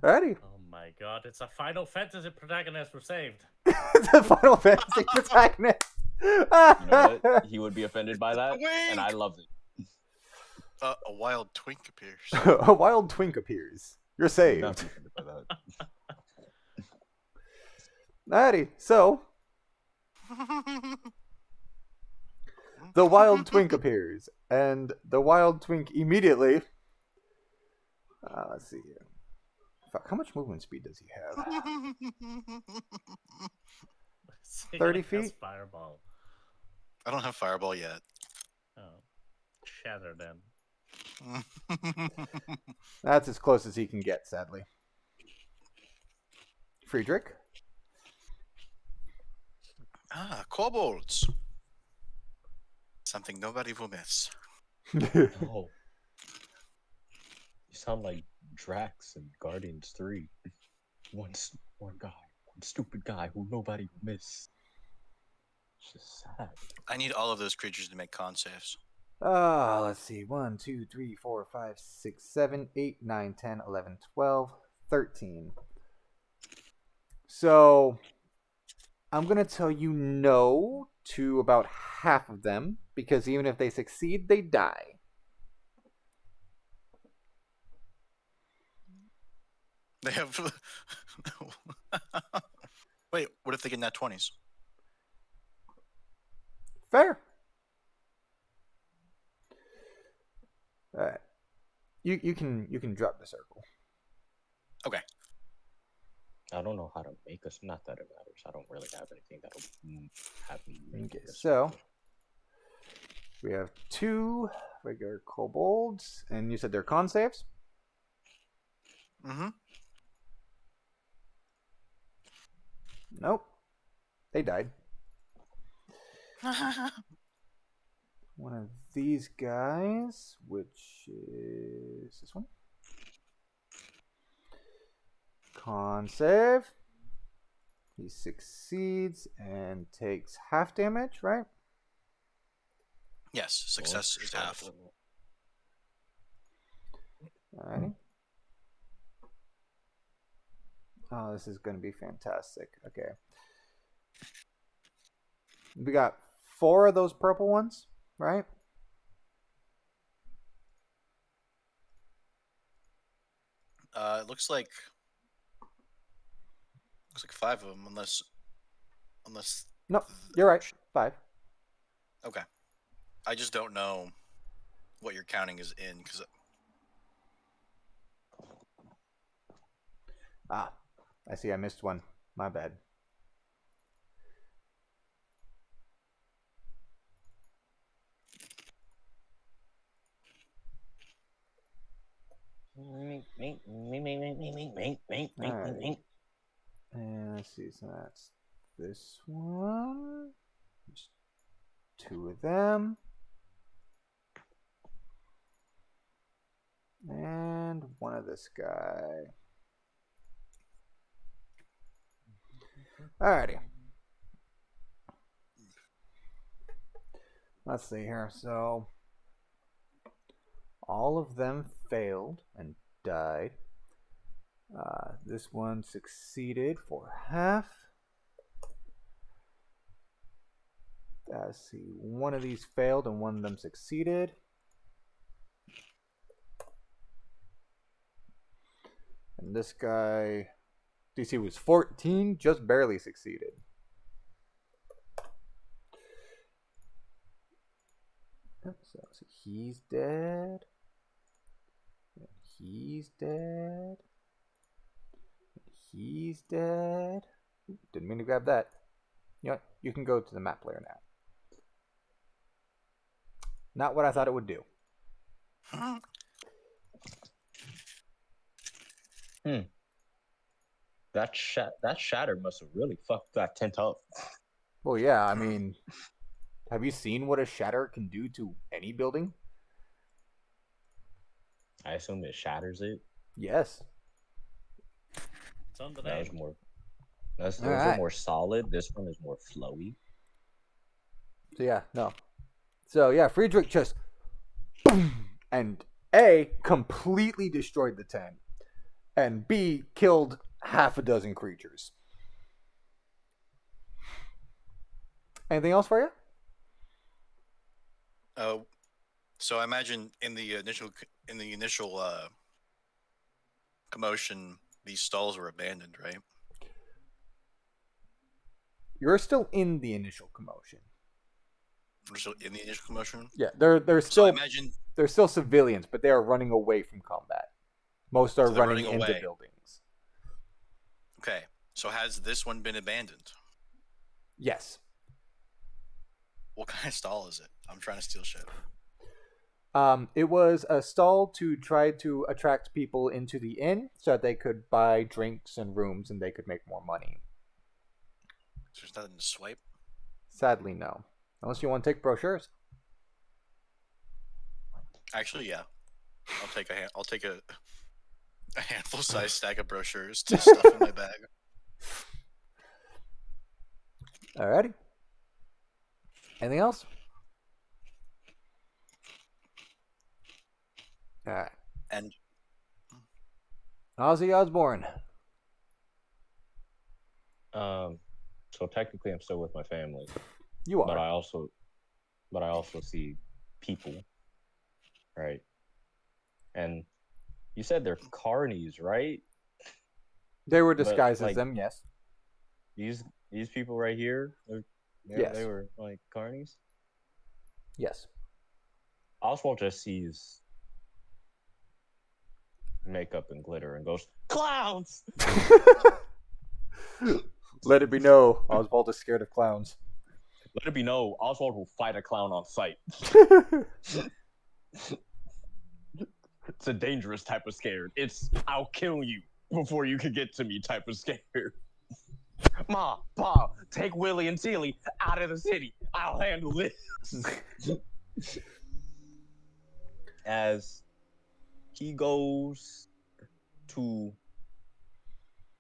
Alrighty. Oh my god, it's a Final Fantasy protagonist we're saved. The Final Fantasy protagonist. You know what? He would be offended by that, and I love it. A wild twink appears. A wild twink appears. You're Not saved. be offended by that. Alrighty, so the wild twink appears, and the wild twink immediately Let's see here. Fuck, how much movement speed does he have? 30 feet? Fireball. I don't have fireball yet. Oh. Shatter then. That's as close as he can get, sadly. Friedrich? Kobolds. Something nobody will miss. Oh. You sound like Drax in Guardians 3. One stupid guy who nobody will miss. It's just sad. I need all of those creatures to make con saves. Let's see. 1, 2, 3, 4, 5, 6, 7, 8, 9, 10, 11, 12, 13. So, I'm going to tell you no to about half of them, because even if they succeed, they die. They have... Wait, what if they get nat 20s? Fair. All right. You can drop the circle. Okay. I don't know how to make us. Not that it matters. I don't really have anything that'll have me make Okay, us so we have 2 regular kobolds, and you said they're con saves? Mm-hmm. Nope. They died. One of these guys, which is this one. Con save. He succeeds and takes half damage, right? Yes, success is half. Alrighty. Oh, this is going to be fantastic. Okay. We got 4 of those purple ones, right? It looks like 5 of them, unless. Nope, you're right. 5. Okay. I just don't know what you're counting is in, because. I see. I missed one. My bad. Alright. And let's see. So that's this one. There's 2 of them. And one of this guy. Alrighty. Let's see here. So all of them failed and died. This one succeeded for half. Let's see. One of these failed and one of them succeeded. And this guy, DC was 14, just barely succeeded. So he's dead. And he's dead. And he's dead. Didn't mean to grab that. You know what? You can go to the map player now. Not what I thought it would do. That shatter must have really fucked that tent up. Well, yeah, I mean, have you seen what a shatter can do to any building? I assume it shatters it. Yes. It's on the That name. was more. Those All are right. more solid. This one is more flowy. So yeah, no. So yeah, Friedrich just boom, and A, completely destroyed the tent, and B, killed half a dozen creatures. Anything else for you? So I imagine in the initial commotion, these stalls were abandoned, right? You're still in the initial commotion. We're still in the initial commotion. Yeah, they're So still I imagine they're still civilians, but they are running away from combat. Most are So they're running running into away. buildings. Okay. So has this one been abandoned? Yes. What kind of stall is it? I'm trying to steal shit. It was a stall to try to attract people into the inn so that they could buy drinks and rooms and they could make more money. So there's nothing to swipe. Sadly, no. Unless you want to take brochures. Actually, yeah. I'll take a handful size stack of brochures to stuff in my bag. Alrighty. Anything else? Alright. And Ozzy Osbourne. So technically, I'm still with my family, You are. but I also see people, right? And you said they're carnies, right? They were But, disguised as like, them, yes. These people right here, Yes. they were like carnies. Yes. Oswald just sees makeup and glitter and goes, "Clowns!" Let it be known, Oswald is scared of clowns. Let it be known, Oswald will fight a clown on sight. It's a dangerous type of scared. It's I'll kill you before you can get to me type of scared. Ma, Pa, take Willie and Tilly out of the city. I'll handle this. As he goes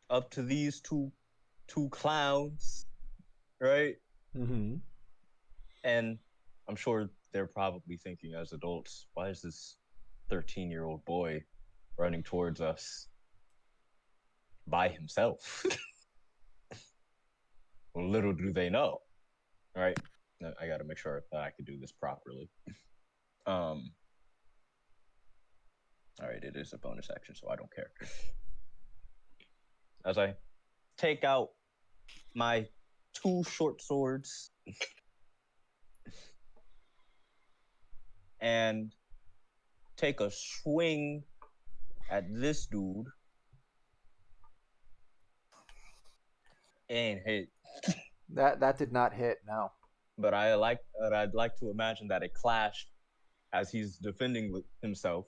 up to these two clowns, right? Mm-hmm. And I'm sure they're probably thinking as adults, why is this 13-year-old boy running towards us by himself? Well, little do they know, right? I got to make sure that I can do this properly. All right, it is a bonus action, so I don't care. As I take out my 2 short swords and take a swing at this dude and hit. That did not hit, no. But I'd like to imagine that it clashed as he's defending with himself.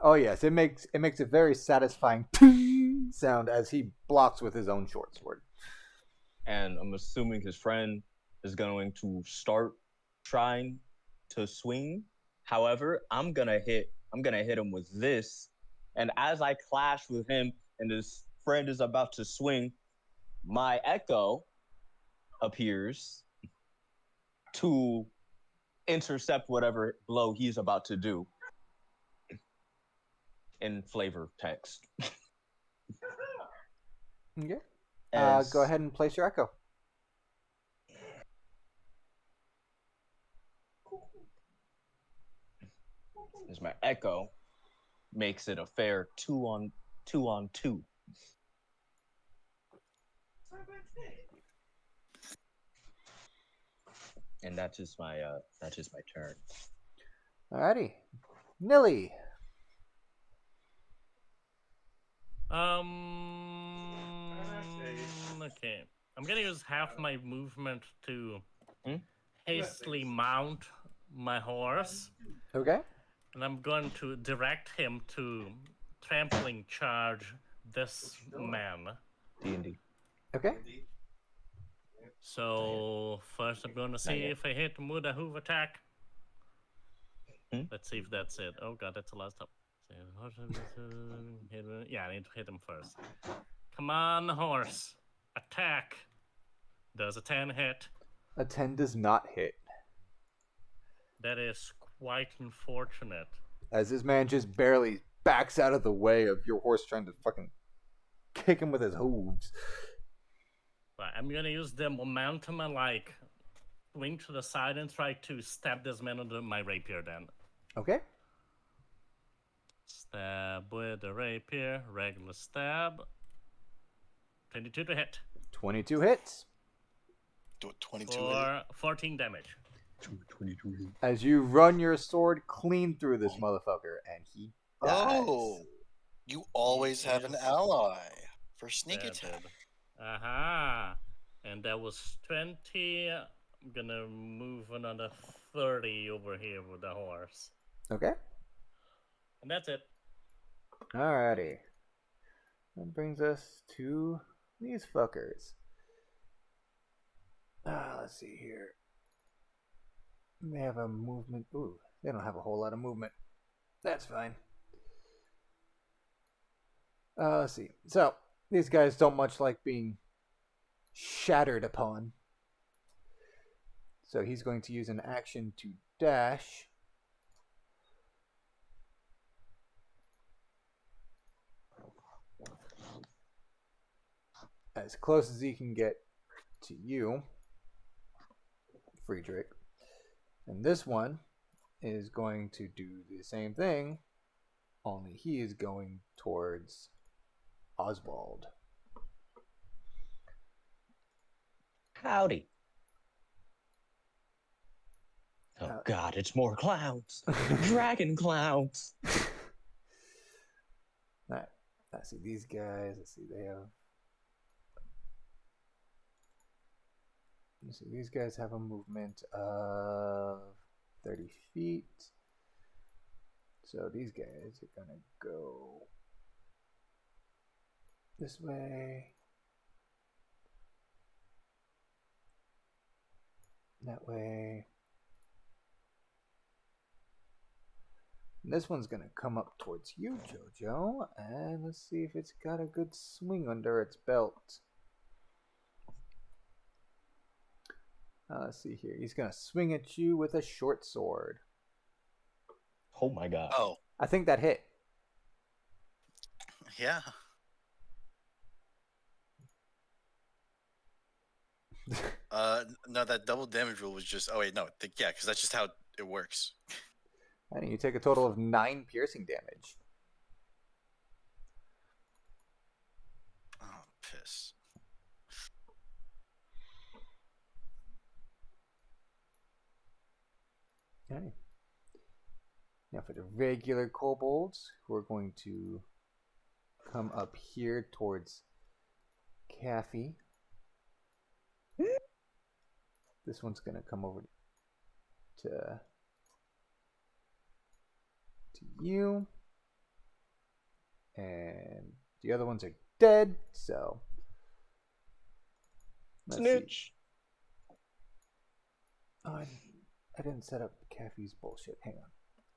Oh yes, it makes a very satisfying sound as he blocks with his own short sword. And I'm assuming his friend is going to start trying to swing. However, I'm gonna hit him with this. And as I clash with him and his friend is about to swing, my echo appears to intercept whatever blow he's about to do in flavor text. Okay. As Go ahead and place your echo. as my echo makes it a fair 2 on 2. And that's just my turn. Alrighty. Nilly. Okay. I'm gonna use half my movement to hastily mount my horse, Okay. and I'm going to direct him to trampling charge this man. D&D. Okay. So first I'm going to see if I hit him with a hoof attack. Let's see if that's it. Oh god, that's the last time. Yeah, I need to hit him first. Come on, horse. Attack. Does a 10 hit? A 10 does not hit. That is quite unfortunate. As this man just barely backs out of the way of your horse trying to fucking kick him with his hooves. But I'm gonna use the momentum and like swing to the side and try to stab this man with my rapier then. Okay. Stab with the rapier, regular stab. 22 to hit. 22 hits. 22. For 14 damage. 22. As you run your sword clean through this motherfucker, and he dies. Oh, You always have an Yes. ally for sneak There, attack. dude. Aha! And that was 20. I'm gonna move another 30 over here with the horse. Okay. And that's it. Alrighty. That brings us to these fuckers. Let's see here. They have a movement. Ooh, they don't have a whole lot of movement. That's fine. Let's see. So, these guys don't much like being shattered upon. So he's going to use an action to dash. As close as he can get to you, Friedrich. And this one is going to do the same thing, only he is going towards Oswald. Howdy. Oh God, it's more clowns. Dragon clowns. Alright. Let's see these guys. Let's see, they have. Let's see, these guys have a movement of 30 feet. So these guys are gonna go this way. That way. And this one's gonna come up towards you, Jojo, and let's see if it's got a good swing under its belt. Let's see here. He's gonna swing at you with a short sword. Oh my God. Oh, I think that hit. yeah. No, that double damage rule was just. Oh wait, no, yeah, because that's just how it works. And you take a total of 9 piercing damage. Oh, piss. Okay. Now for the regular kobolds, who are going to come up here towards Caffey. This one's going to come over to you. And the other ones are dead, so let's Snitch. see. Oh, I didn't set up Caffey's bullshit. Hang on.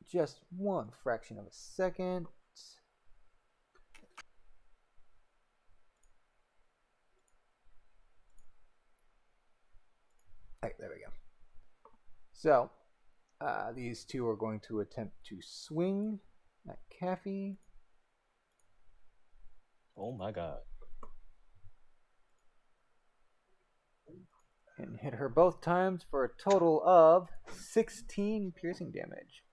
Just one fraction of a second. Right, there we go. So, these two are going to attempt to swing at Caffey. Oh my God. And hit her both times for a total of 16 piercing damage.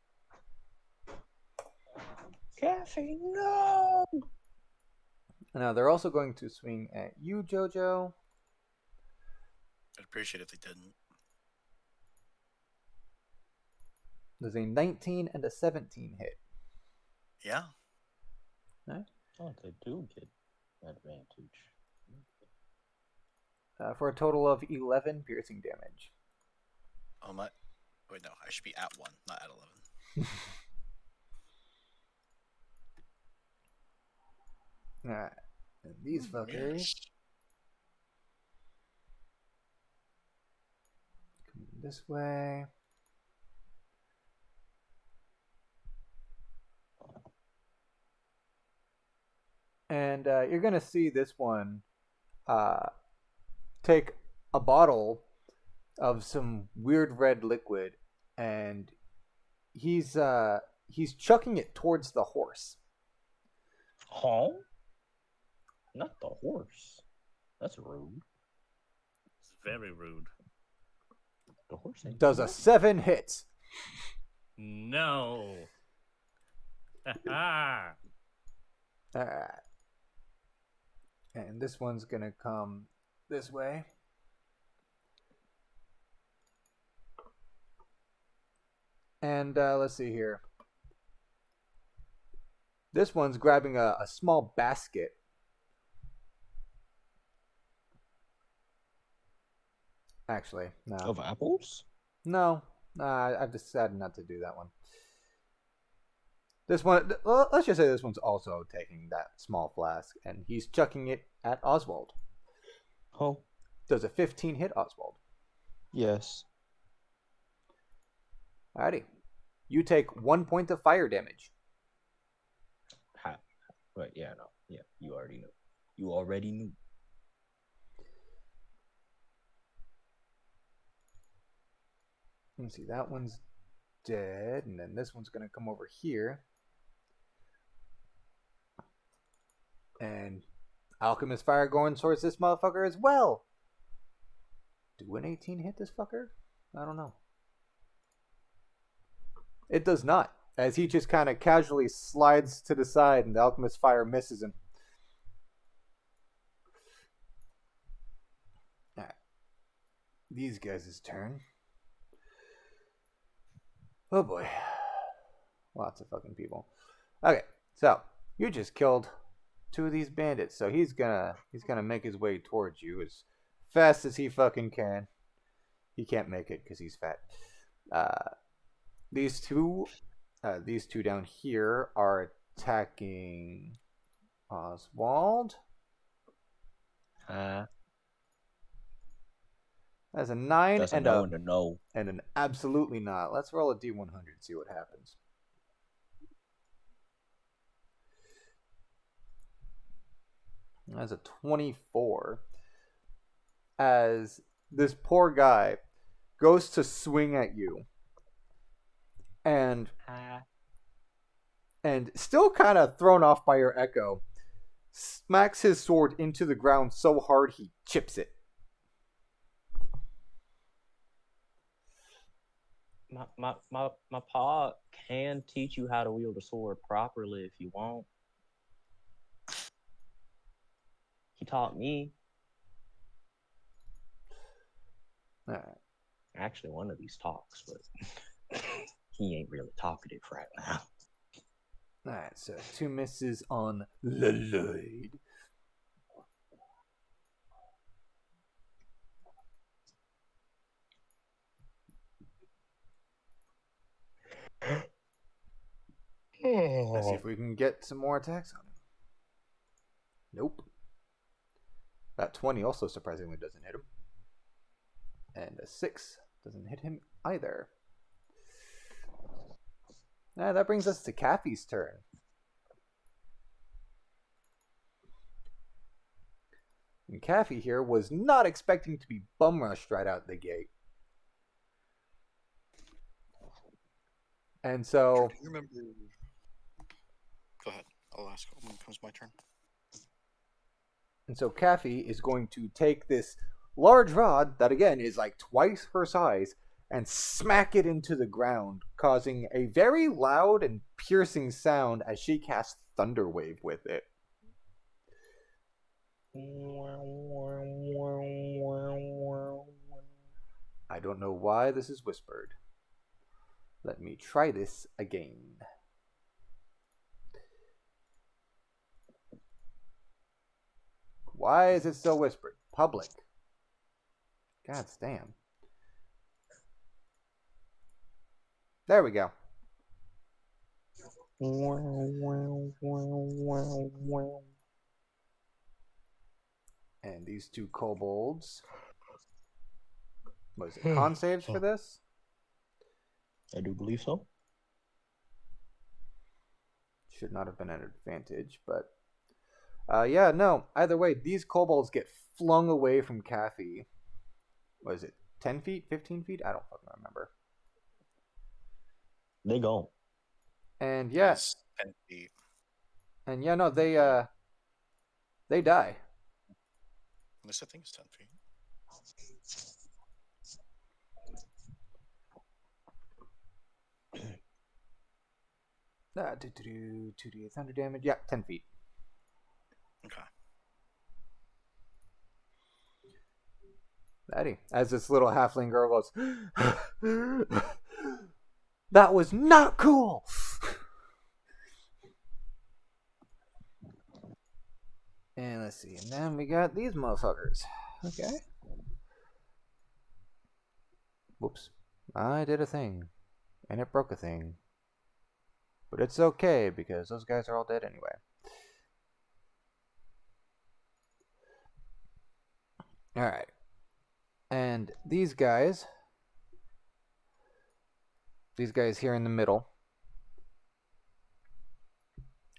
Caffey, no! Now, they're also going to swing at you, Jojo. I'd appreciate if they didn't. There's a 19 and a 17 hit. Yeah. Okay. Oh, they do get advantage. For a total of 11 piercing damage. Oh my. Wait, no, I should be at 1, not at 11. Alright. And these fuckers come this way. And you're going to see this one take a bottle of some weird red liquid, and he's chucking it towards the horse. Huh? Not the horse. That's rude. It's very rude. The horse ain't Does a 7 hit. No. Ha Alright. And this one's gonna come this way. And let's see here. This one's grabbing a small basket. Actually, no. Of apples? No, I've decided not to do that one. This one, let's just say this one's also taking that small flask, and he's chucking it at Oswald. Oh, Does a 15 hit Oswald? yes. Alrighty. You take 1 point of fire damage. But yeah, no. Yeah, you already knew. You already knew. Let's see, that one's dead, and then this one's going to come over here. And Alchemist Fire going towards this motherfucker as well. Do an 18 hit this fucker? I don't know. It does not, as he just kind of casually slides to the side and the Alchemist Fire misses him. Alright. These guys' turn. Oh boy. Lots of fucking people. Okay, so you just killed 2 of these bandits, so he's gonna make his way towards you as fast as he fucking can. He can't make it because he's fat. These two down here are attacking Oswald. That's a 9 That's a and no and a no. and an absolutely not. Let's roll a D100, see what happens. That's a 24. As this poor guy goes to swing at you, and still kind of thrown off by your echo, smacks his sword into the ground so hard he chips it. My pa can teach you how to wield a sword properly if you want. He taught me. All right. Actually, one of these talks, but he ain't really talkative right now. Alright, so 2 misses on Lloyd. Let's see if we can get some more attacks on him. Nope. That 20 also surprisingly doesn't hit him. And a 6 doesn't hit him either. Now that brings us to Caffey's turn. And Caffey here was not expecting to be bum rushed right out the gate. And so... Do you remember... Go ahead. I'll ask when it comes my turn. And so Caffey is going to take this large rod that, again, is like twice her size and smack it into the ground, causing a very loud and piercing sound as she casts Thunderwave with it. I don't know why this is whispered. Let me try this again. Why is it so whispered? Public. God damn. There we go. And these 2 kobolds. Was it con saves for this? I do believe so. Should not have been an advantage, but... yeah, no. Either way, these kobolds get flung away from Caffey. Was it 10 feet? 15 feet? I don't fucking remember. They go. And yes. 10 feet. And yeah, no, they die. At least I think it's 10 feet. Do 2d thunder damage. Yeah, 10 feet. Okay. Eddie, as this little halfling girl goes, that was not cool. And let's see. And then we got these motherfuckers. Okay. Whoops. I did a thing. And it broke a thing. But it's okay, because those guys are all dead anyway. Alright. And these guys here in the middle,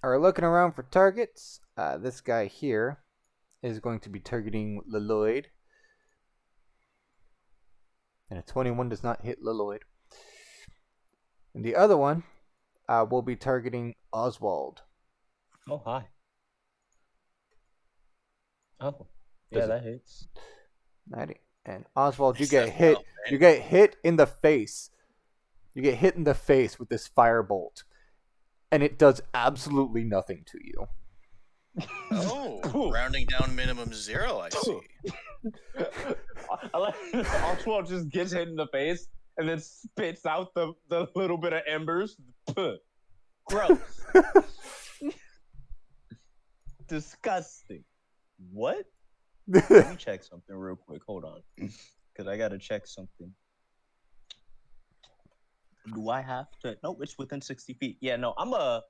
are looking around for targets. This guy here is going to be targeting Lloyd. And a 21 does not hit Lloyd. And the other one will be targeting Oswald. Oh, hi. Oh, yeah, that hits. 90. And Oswald, you Is get that hit. not bad? You get hit in the face. You get hit in the face with this firebolt. And it does absolutely nothing to you. Oh, rounding down minimum 0, I see. I like Oswald just gets hit in the face and then spits out the little bit of embers. Puh. Gross. Disgusting. What? Let me check something real quick. Hold on. Because I got to check something. Do I have to? No, it's within 60 feet. Yeah, no, I'm a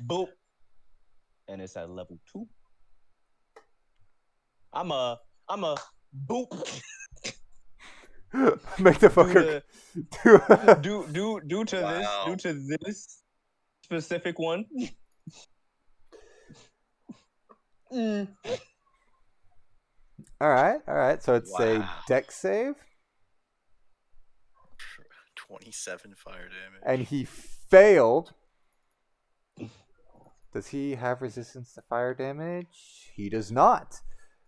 boop. And it's at level 2. I'm a boop. Make the fucker Due to this specific one. All right. So it's a Wow. dex save, 27 fire damage. and he failed. Does he have resistance to fire damage? He does not.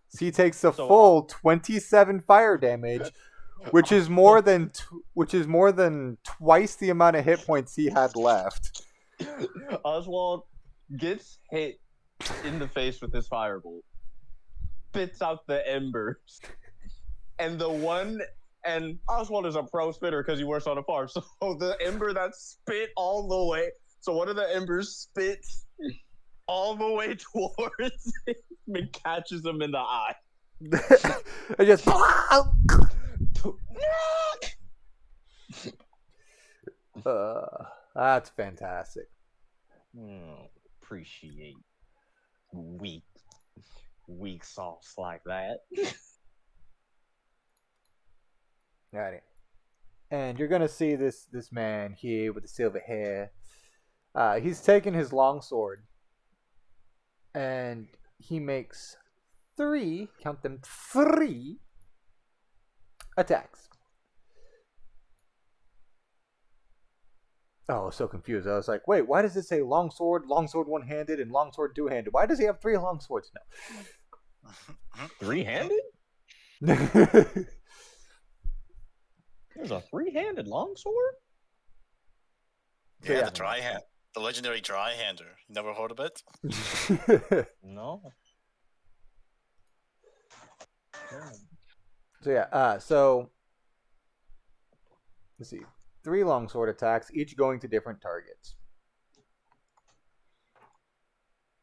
So he takes a full 27 fire damage, which is more than twice the amount of hit points he had left. Oswald gets hit in the face with his firebolt, spits out the embers, and Oswald is a pro spitter because he works on a farm. So the ember that spit all the way, so one of the embers spits all the way towards him and catches him in the eye. It just that's fantastic. Appreciate weak sauce like that. Alrighty. And you're gonna see this man here with the silver hair. He's taken his longsword, and he makes 3, count them, 3 attacks. Oh, I was so confused. I was like, wait, why does it say longsword one-handed, and longsword two-handed? Why does he have 3 longswords now? 3-handed? There's a 3-handed longsword? So, Yeah, the legendary dry hander. You never heard of it? No. So let's see. 3 longsword attacks, each going to different targets.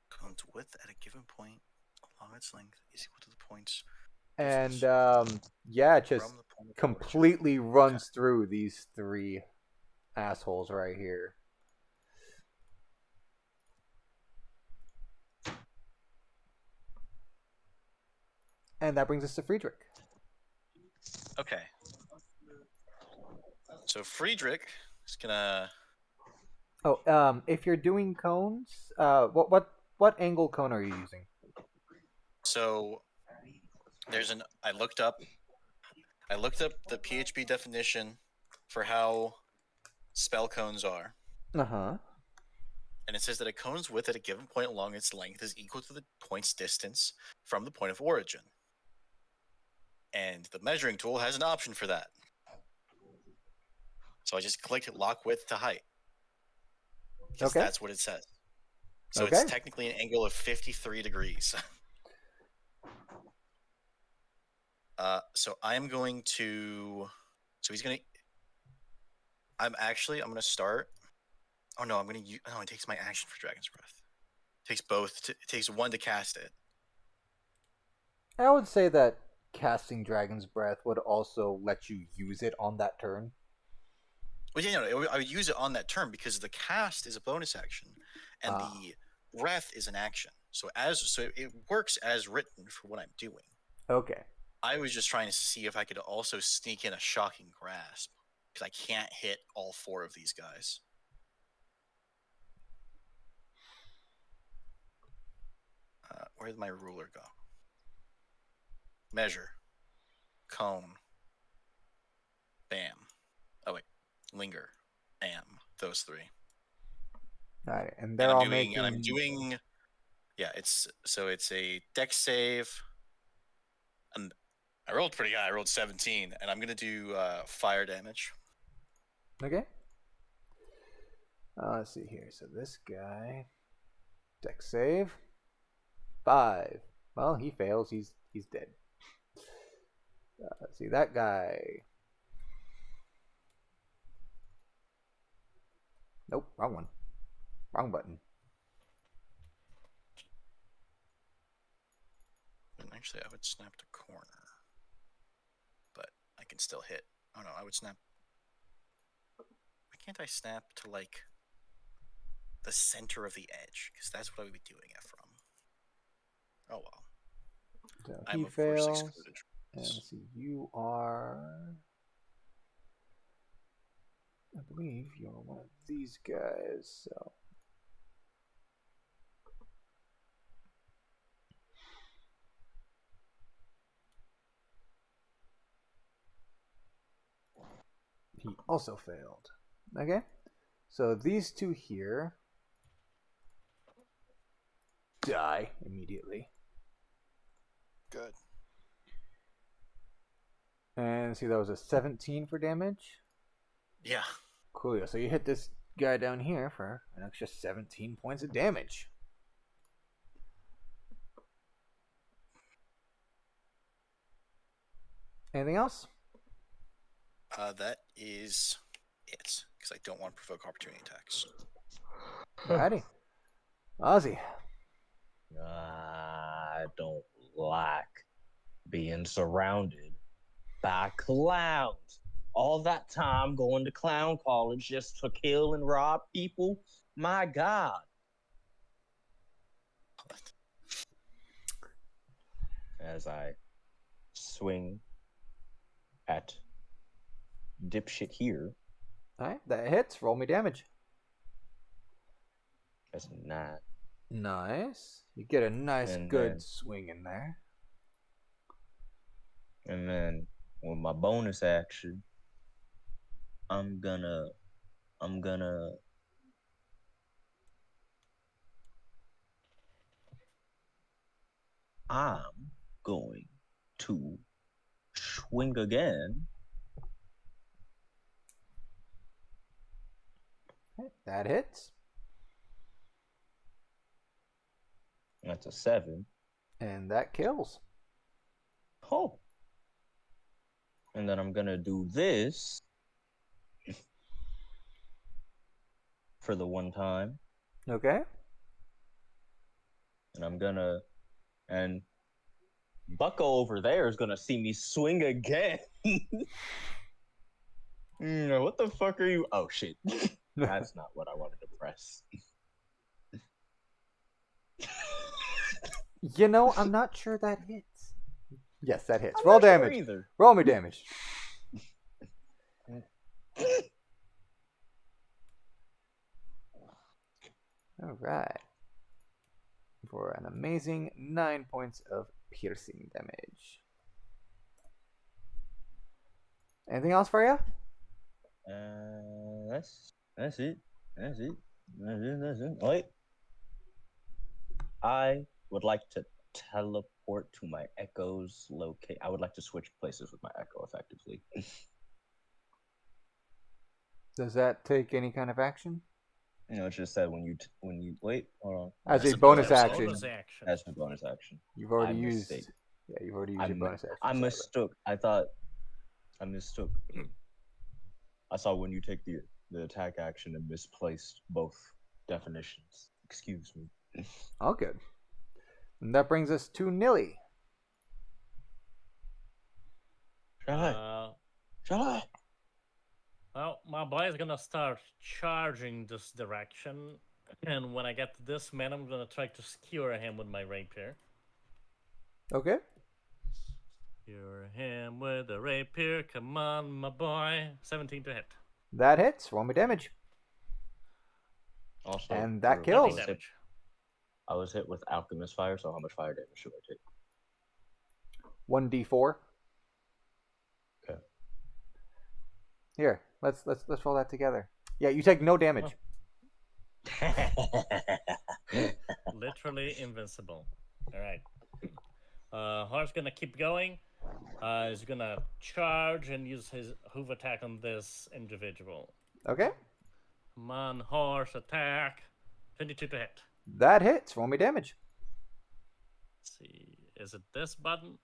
Cones width at a given point along its length is equal to the points. And just from the point of completely origin. runs through these 3 assholes right here. And that brings us to Friedrich. Okay. So Friedrich is gonna. Oh, if you're doing cones, what angle cone are you using? So there's I looked up the PHP definition for how spell cones are. And it says that a cone's width at a given point along its length is equal to the point's distance from the point of origin. And the measuring tool has an option for that. So I just clicked lock width to height. Because that's what it says. So it's technically an angle of 53 degrees. So I'm going to. So he's going to. I'm going to start. Oh no, I'm going to use. Oh, it takes my action for Dragon's Breath. takes both. It takes 1 to cast it. I would say that casting Dragon's Breath would also let you use it on that turn. Well, yeah, no, I would use it on that turn because the cast is a bonus action, and the breath is an action. So it works as written for what I'm doing. Okay. I was just trying to see if I could also sneak in a shocking grasp because I can't hit all 4 of these guys. Where did my ruler go? Measure. Cone. Bam. Oh wait. Linger. Bam. Those 3. All right, and they're all making. And I'm doing. Yeah, it's a dex save. And I rolled pretty high. I rolled 17, and I'm gonna do fire damage. Okay. Let's see here. So this guy, dex save, 5. Well, he fails. He's dead. Let's see that guy. Nope, wrong one. Wrong button. And actually, I would snap to corner, but I can still hit. Oh no, I would snap. Why can't I snap to like the center of the edge? Because that's what I would be doing it from. Oh well. So I'm he of course fails. excluded. And let's see, you are. I believe you're one of these guys. So. He also failed. Okay. So these 2 here die immediately. Good. And see, that was a 17 for damage. Yeah. Cool. So you hit this guy down here for an extra 17 points of damage. Anything else? That is it. Because I don't want to provoke opportunity attacks. Alrighty. Ozzy. I don't like being surrounded by clowns. All that time going to clown college just to kill and rob people. My God. As I swing at dipshit here. Alright, that hits. Roll me damage. That's not. Nice. You get a nice, And good then- swing in there. And then with my bonus action, I'm gonna I'm going to swing again. Okay, that hits. That's a 7. And that kills. Oh. And then I'm gonna do this for the one time. Okay. And and Bucko over there is gonna see me swing again. What the fuck are you? Oh shit. That's not what I wanted to press. You know, I'm not sure that hits. Yes, that hits. I'm Roll not sure damage. either. Roll me damage. All right. For an amazing 9 points of piercing damage. Anything else for you? That's it. That's it. That's it. Wait. I would like to teleport to my echo's locate. I would like to switch places with my echo effectively. Does that take any kind of action? You know, it just said when you wait. Hold on. As That's a a bonus bonus action. Bonus action. That's my bonus action. You've already I used. mistake. Yeah, you've already used your bonus action. I sorry. mistook. I mistook. I saw when you take the attack action and misplaced both definitions. Excuse me. All good. And that brings us to Nilly. Shall I? Uh, Shall I? well, my boy is gonna start charging this direction, and when I get to this man, I'm gonna try to skewer him with my rapier. Okay. Skewer him with a rapier. Come on, my boy. 17 to hit. That hits. Roll me damage. Also, And that for- kills. 13 damage. I was hit with alchemist fire, so how much fire damage should I take? 1d4. Okay. Here, let's roll that together. Yeah, you take no damage. Literally invincible. All right. Hart's gonna keep going. He's gonna charge and use his hoof attack on this individual. Okay. Come on, horse attack. 22 to hit. That hits. Roll me damage. Let's see. Is it this button?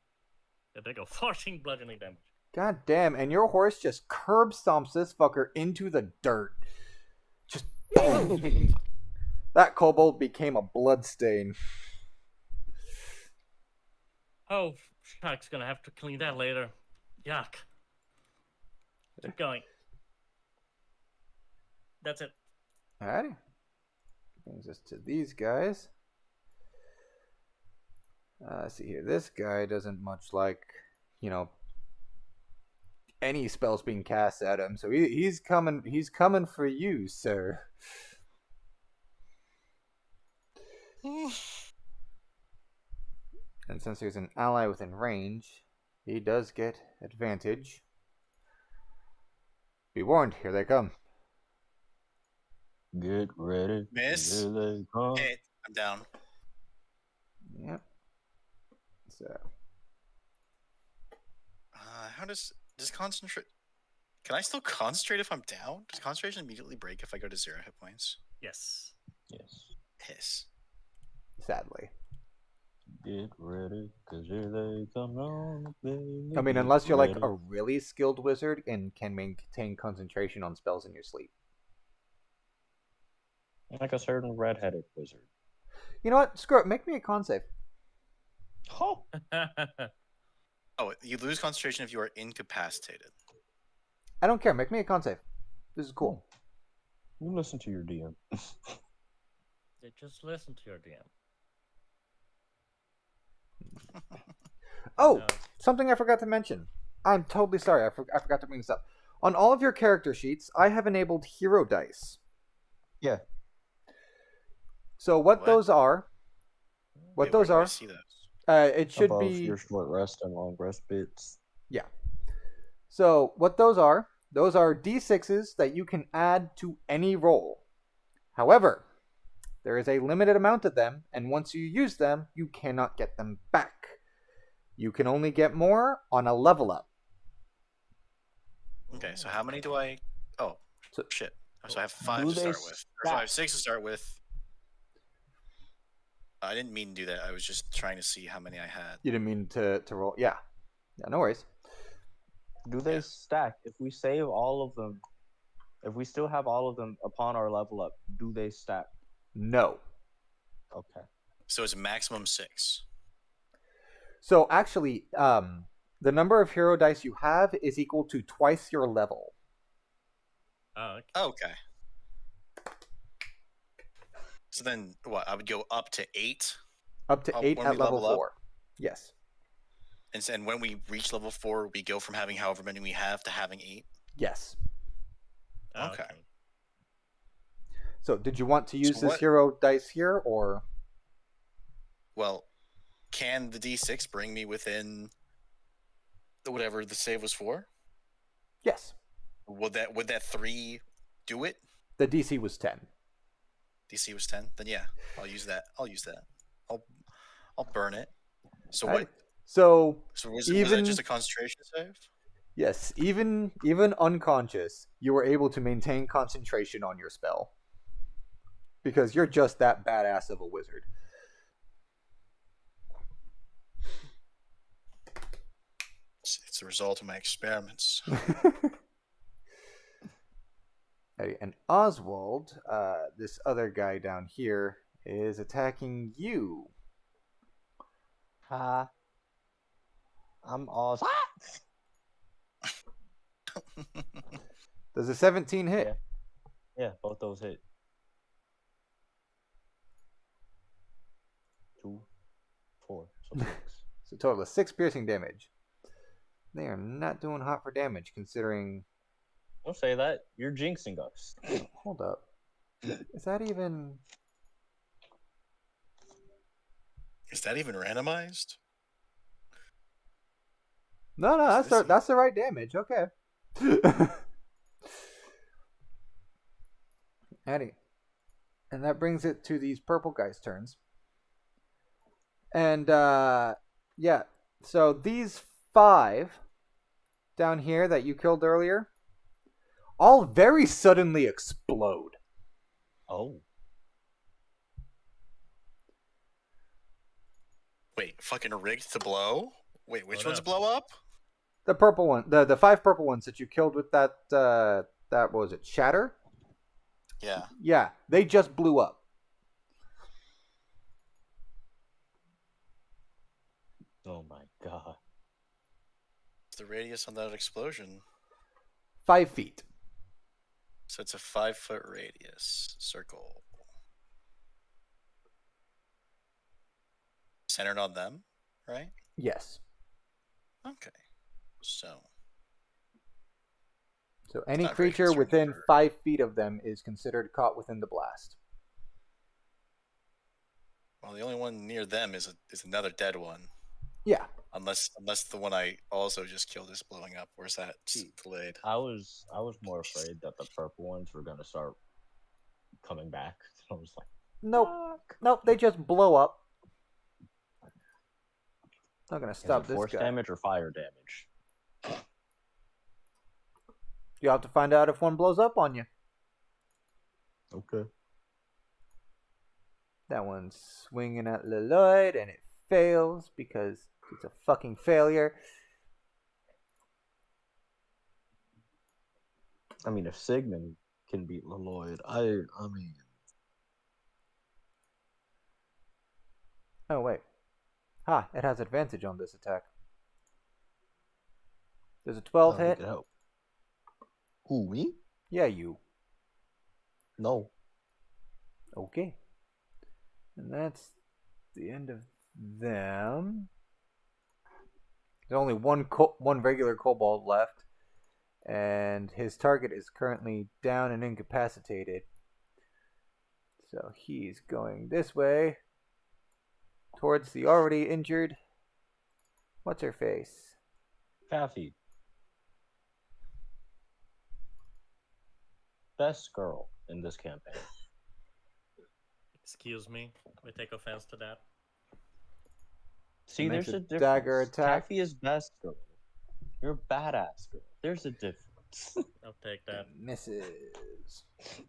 Yeah, there you go. 14 bludgeoning damage. God damn, and your horse just curb stomps this fucker into the dirt. Just that kobold became a bloodstain. Oh, Shuck's gonna have to clean that later. Yuck. Keep going. That's it. Alrighty. Brings us to these guys. Let's see here. This guy doesn't much like, any spells being cast at him, so he's coming. He's coming for you, sir. And since there's an ally within range, he does get advantage. Be warned, here they come. Get ready. Miss. Here they come. Hit. I'm down. Yep. So How does concentrate? Can I still concentrate if I'm down? Does concentration immediately break if I go to 0 hit points? Yes. Yes. Piss. sadly. Get ready, cause here they come on. I mean, unless you're like a really skilled wizard and can maintain concentration on spells in your sleep. Like a certain redheaded wizard. You know what? Screw it. Make me a con save. Oh, Oh, you lose concentration if you are incapacitated. I don't care. Make me a con save. This is cool. you listen to your DM. They just listen to your DM. Oh, No. something I forgot to mention. I'm totally sorry. I forgot to bring this up. On all of your character sheets, I have enabled hero dice. Yeah. So what What? those are? What Wait, those where do I are? see those? It should Above be your short rest and long rest bits. yeah. So what those are d6s that you can add to any roll. However, there is a limited amount of them, and once you use them, you cannot get them back. You can only get more on a level up. Okay, so how many do I? Oh, So- shit. So I have 5 Do to they start with. Or stack? 5, 6 to start with. I didn't mean to do that. I was just trying to see how many I had. You didn't mean to roll. Yeah, no worries. Do they Yeah. stack? If we save all of them, if we still have all of them upon our level up, do they stack? No. Okay. So it's maximum 6. So actually, the number of hero dice you have is equal to twice your level. Oh, okay. Okay. So then, what? I would go up to 8, Up to 8 when at we level level up? 4. Yes. and when we reach level 4, we go from having however many we have to having 8. Yes. Oh, Okay. So did you want to use So this what- hero dice here, or? Well, can the D6 bring me within whatever the save was for? Yes. Would that 3 do it? The DC was 10. DC was 10. Then yeah, I'll use that. I'll burn it. So Alright. what? So So was that even- just a concentration save? yes, even unconscious, you were able to maintain concentration on your spell. Because you're just that badass of a wizard. It's a result of my experiments. And Oswald, this other guy down here, is attacking you. Ha. I'm awesome. Does a 17 hit? Yeah, both those hit. 2, 4, so 6. So total of 6 piercing damage. They are not doing hot for damage considering... Don't say that. You're jinxing us. Hold up. Is that even... Is that even randomized? No, that's the right damage. Okay. Eddie. And that brings it to these purple guys' turns. And, yeah. So these 5 down here that you killed earlier all very suddenly explode. Oh. Wait, fucking rigged to blow? Wait, which What ones up? blow up? The purple one, the 5 purple ones that you killed with that, what was it, shatter? Yeah. Yeah, they just blew up. Oh my god. What's the radius on that explosion? 5 feet. So it's a 5-foot radius circle. Centered on them, right? Yes. Okay. So any not very creature concerning within for- 5 feet of them is considered caught within the blast. well, the only one near them is another dead one. Yeah. Unless the one I also just killed is blowing up. Where's that delayed? I was more afraid that the purple ones were gonna start coming back. I was like, Nope. fuck. Nope, they just blow up. Not gonna Is stop it this force guy. damage or fire damage? You have to find out if one blows up on you. Okay. That one's swinging at Leloid, and it fails because it's a fucking failure. I mean, if Sigmund can beat Leloid, I mean, Oh, wait. Ha, it has advantage on this attack. Does a 12 we hit? could help. Who, me? Yeah, you. No. Okay. And that's the end of them. There's only one regular kobold left. And his target is currently down and incapacitated. So he's going this way. Towards the already injured. What's her face? Kathy. Best girl in this campaign. Excuse me. We take offense to that. See, makes there's a a difference. dagger attack. Kathy is best girl. You're badass girl. There's a difference. I'll take that. Misses. Let's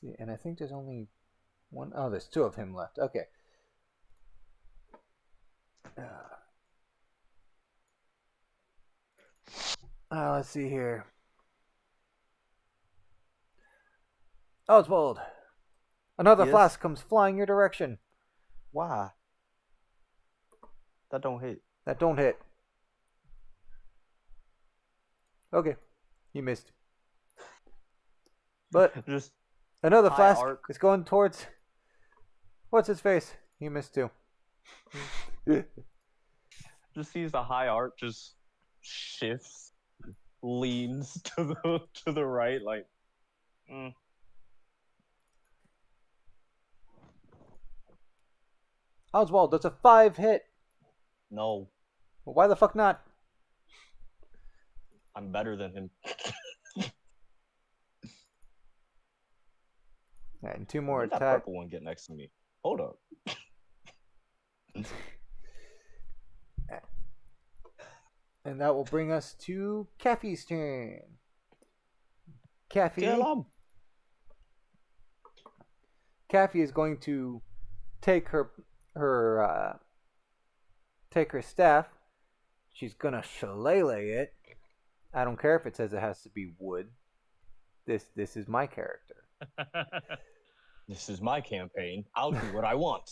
see, and I think there's only one. Oh, there's 2 of him left. Okay. Let's see here. Oswald, another Yes? flask comes flying your direction. Why? That don't hit. That don't hit. Okay, he missed. But Just another high flask arc. is going towards. What's his face? He missed too. sees the high arc just shifts, leans to the right, like. Oswald, that's a 5 hit. No, Well, why the fuck not? I'm better than him. And 2 more Where'd that attack. purple one get next to me? Hold up. And that will bring us to Kathy's turn. Kathy. Kill him. Kathy is going to take her staff. She's gonna shillelagh it. I don't care if it says it has to be wood. This is my character. This is my campaign. I'll do what I want.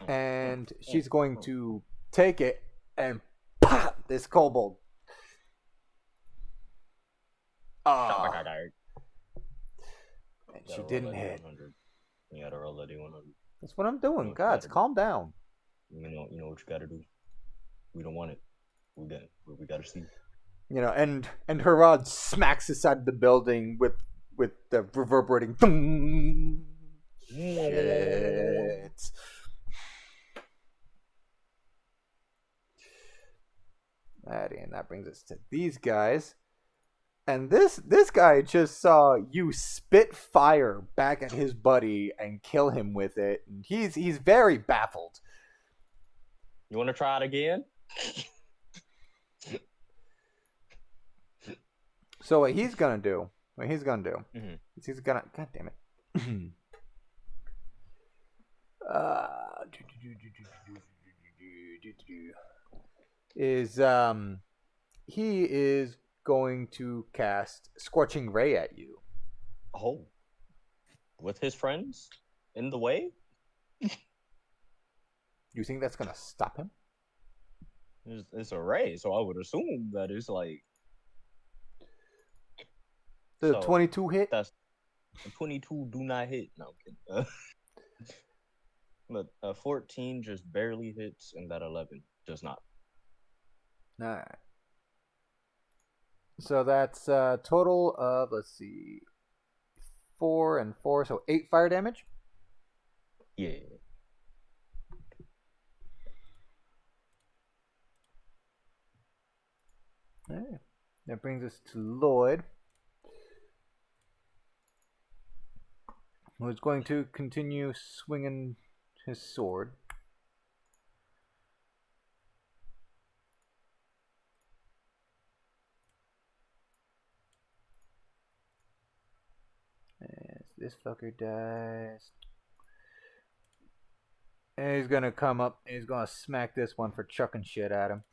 And she's going to take it and pop this kobold. Ah, and she didn't hit. You gotta roll a D100. That's what I'm doing. Gods, calm down. You know what you gotta do. We don't want it. We gotta see. You know, and her rod smacks the side of the building with the reverberating. Thung. Shit. Alrighty, and that brings us to these guys. And this guy just saw you spit fire back at his buddy and kill him with it. And he's very baffled. You want to try it again? So what he's gonna do? Is he's gonna. God damn it. He is going to cast Scorching Ray at you. Oh, with his friends in the way? You think that's gonna stop him? It's a ray, so I would assume that it's like the 22 hit. That's 22 do not hit. No, I'm kidding. But 14 just barely hits, and that 11 does not. All right. So that's a total of, let's see, 4 and 4, so 8 fire damage. Yeah. All right. That brings us to Lloyd, who is going to continue swinging his sword. As this fucker dies. And he's gonna come up and he's gonna smack this one for chucking shit at him.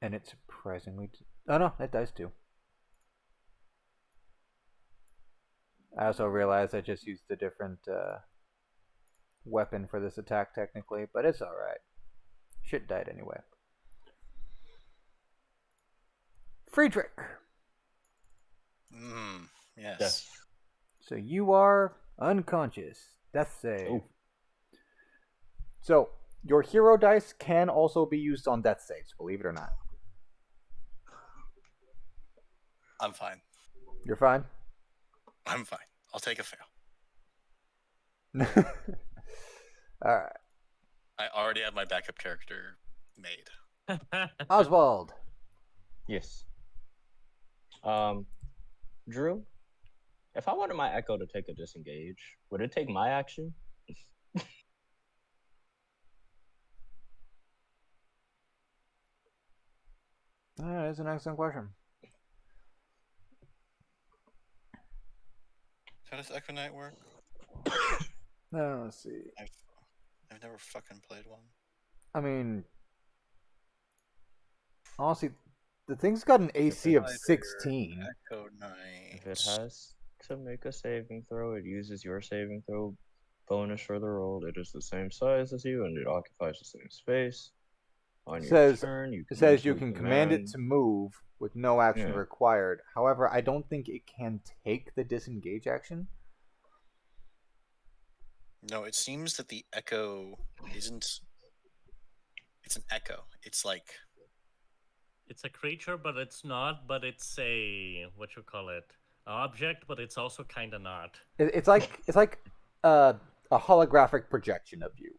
And it surprisingly... Oh no, it dies too. I also realized I just used a different weapon for this attack technically, but it's alright. Shit died anyway. Friedrich! Yes. So you are unconscious. Death save. Ooh. So, your hero dice can also be used on death saves, believe it or not. I'm fine. You're fine? I'm fine. I'll take a fail. Alright. I already have my backup character made. Oswald. Yes. Drew, if I wanted my Echo to take a disengage, would it take my action? That is an excellent question. How does Echo Knight work? Let's see. I've never fucking played one. I mean, honestly, the thing's got an AC of 16. Echo Knight. If it has to make a saving throw, it uses your saving throw bonus for the roll. It is the same size as you, and it occupies the same space. On your turn, it says you can command it to move with no action required. However, I don't think it can take the disengage action. No, it seems that the Echo isn't. It's an Echo. It's like. It's a creature, but it's not. But it's a what you call it, object, but it's also kind of not. It's like a holographic projection of you.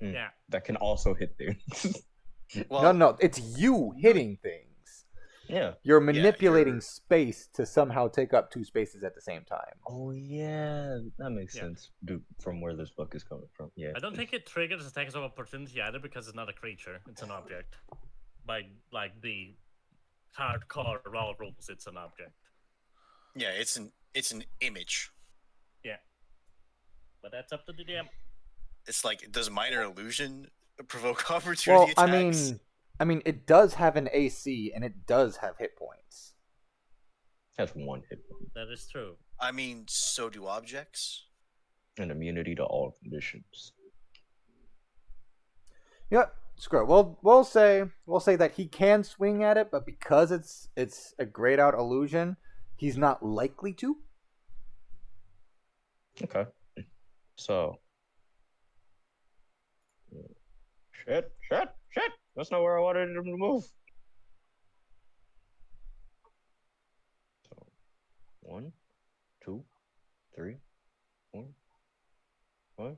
Yeah. That can also hit things. Well, No, it's you hitting things. Yeah. You're manipulating space to somehow take up 2 spaces at the same time. Oh yeah, that makes sense. From where this book is coming from. Yeah. I don't think it triggers attacks of opportunity either because it's not a creature; it's an object. By like the hardcore raw rules, it's an object. Yeah, it's an image. Yeah. But that's up to the DM. It's like, does minor illusion provoke opportunity Well, attacks? I mean, it does have an AC and it does have hit points. Has 1 hit point That is true. I mean, so do objects. and immunity to all conditions. Yep. Screw it. We'll say that he can swing at it, but because it's a grayed out illusion, he's not likely to. Okay. So. Shit. That's not where I wanted him to move. So, 1, 2, 3, 4, 5,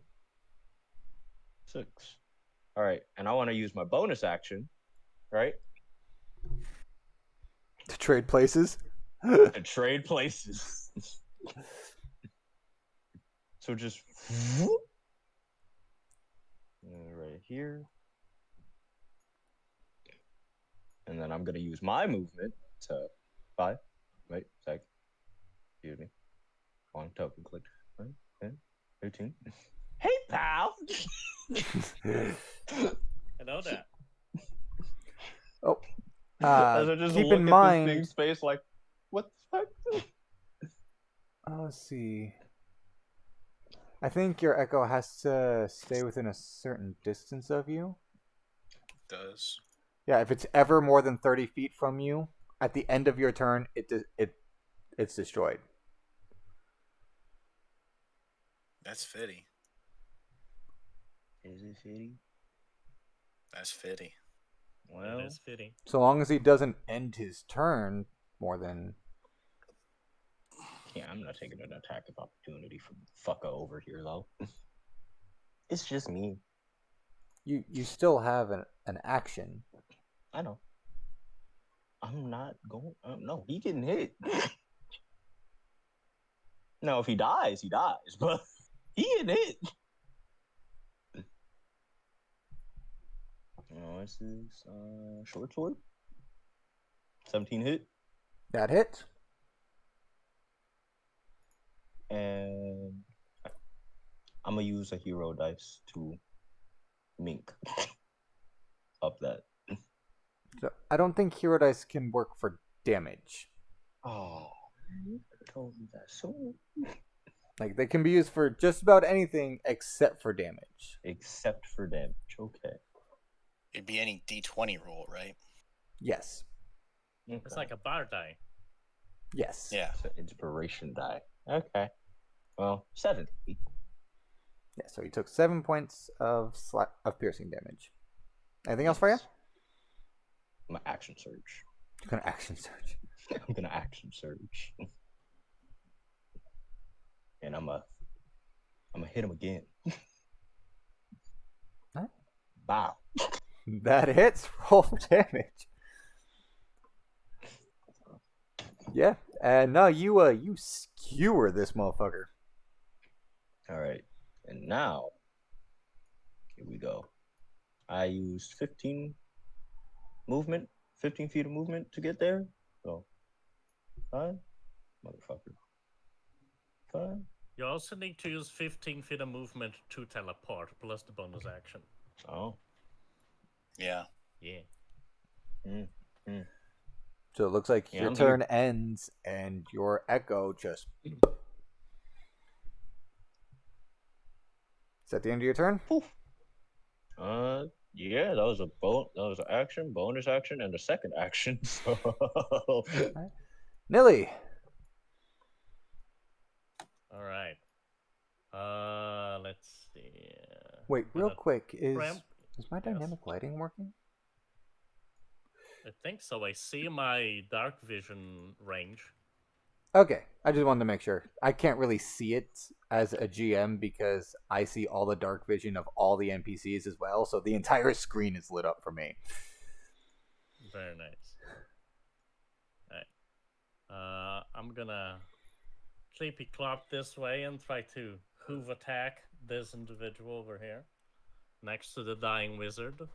6. All right, and I want to use my bonus action, right? To trade places. To trade places. So just right here. And then I'm going to use my movement to 5. Wait, sec. Excuse me. On token click. 9, 10, 13. Hey, pal! I know that. Oh. As I just Keep look in at mind. this thing's face like, what the fuck? Let's see. I think your echo has to stay within a certain distance of you. It does. Yeah, if it's ever more than 30 feet from you, at the end of your turn, it's destroyed. That's fitty. Is it fitty? That's fitty. Well, That is fitting. So long as he doesn't end his turn more than... yeah, I'm not taking an attack of opportunity from fucker over here, though. It's just me. You still have an action. I know. I'm not going... no, he getting hit. No, if he dies, he dies. But he getting hit. Oh, this is short sword. 17 hit. That hit. And I'm going to use a hero dice to mink up that. So I don't think hero dice can work for damage. Oh, you told me that so. Like, they can be used for just about anything except for damage. Except for damage. Okay. It'd be any D20 roll, right? Yes. It's like a bar die. Yes. Yeah. It's an inspiration die. Okay. Well, 7. Yeah, so he took 7 points of piercing damage. Anything else for you? I'm gonna action surge. You're gonna action surge. I'm gonna action surge. And I'm gonna hit him again. Huh? Bow. That hits. Roll for damage. Yeah, and no, you skewer this motherfucker. All right. And now, here we go. I used 15 feet of movement to get there. So, 5, motherfucker. 5. You also need to use 15 feet of movement to teleport, plus the bonus action. Oh. Yeah. Yeah. So it looks like Yeah, your I'm turn ends and your echo just... Is that the end of your turn? Poof. Yeah, that was an action, bonus action, and a second action. So Nilly. All right. Let's see. Wait, real quick, is my Yes. dynamic lighting working? I think so. I see my dark vision range. Okay, I just wanted to make sure. I can't really see it as a GM because I see all the dark vision of all the NPCs as well, so the entire screen is lit up for me. Very nice. Alright. I'm gonna creepy clop this way and try to hoof attack this individual over here. Next to the dying wizard. Let's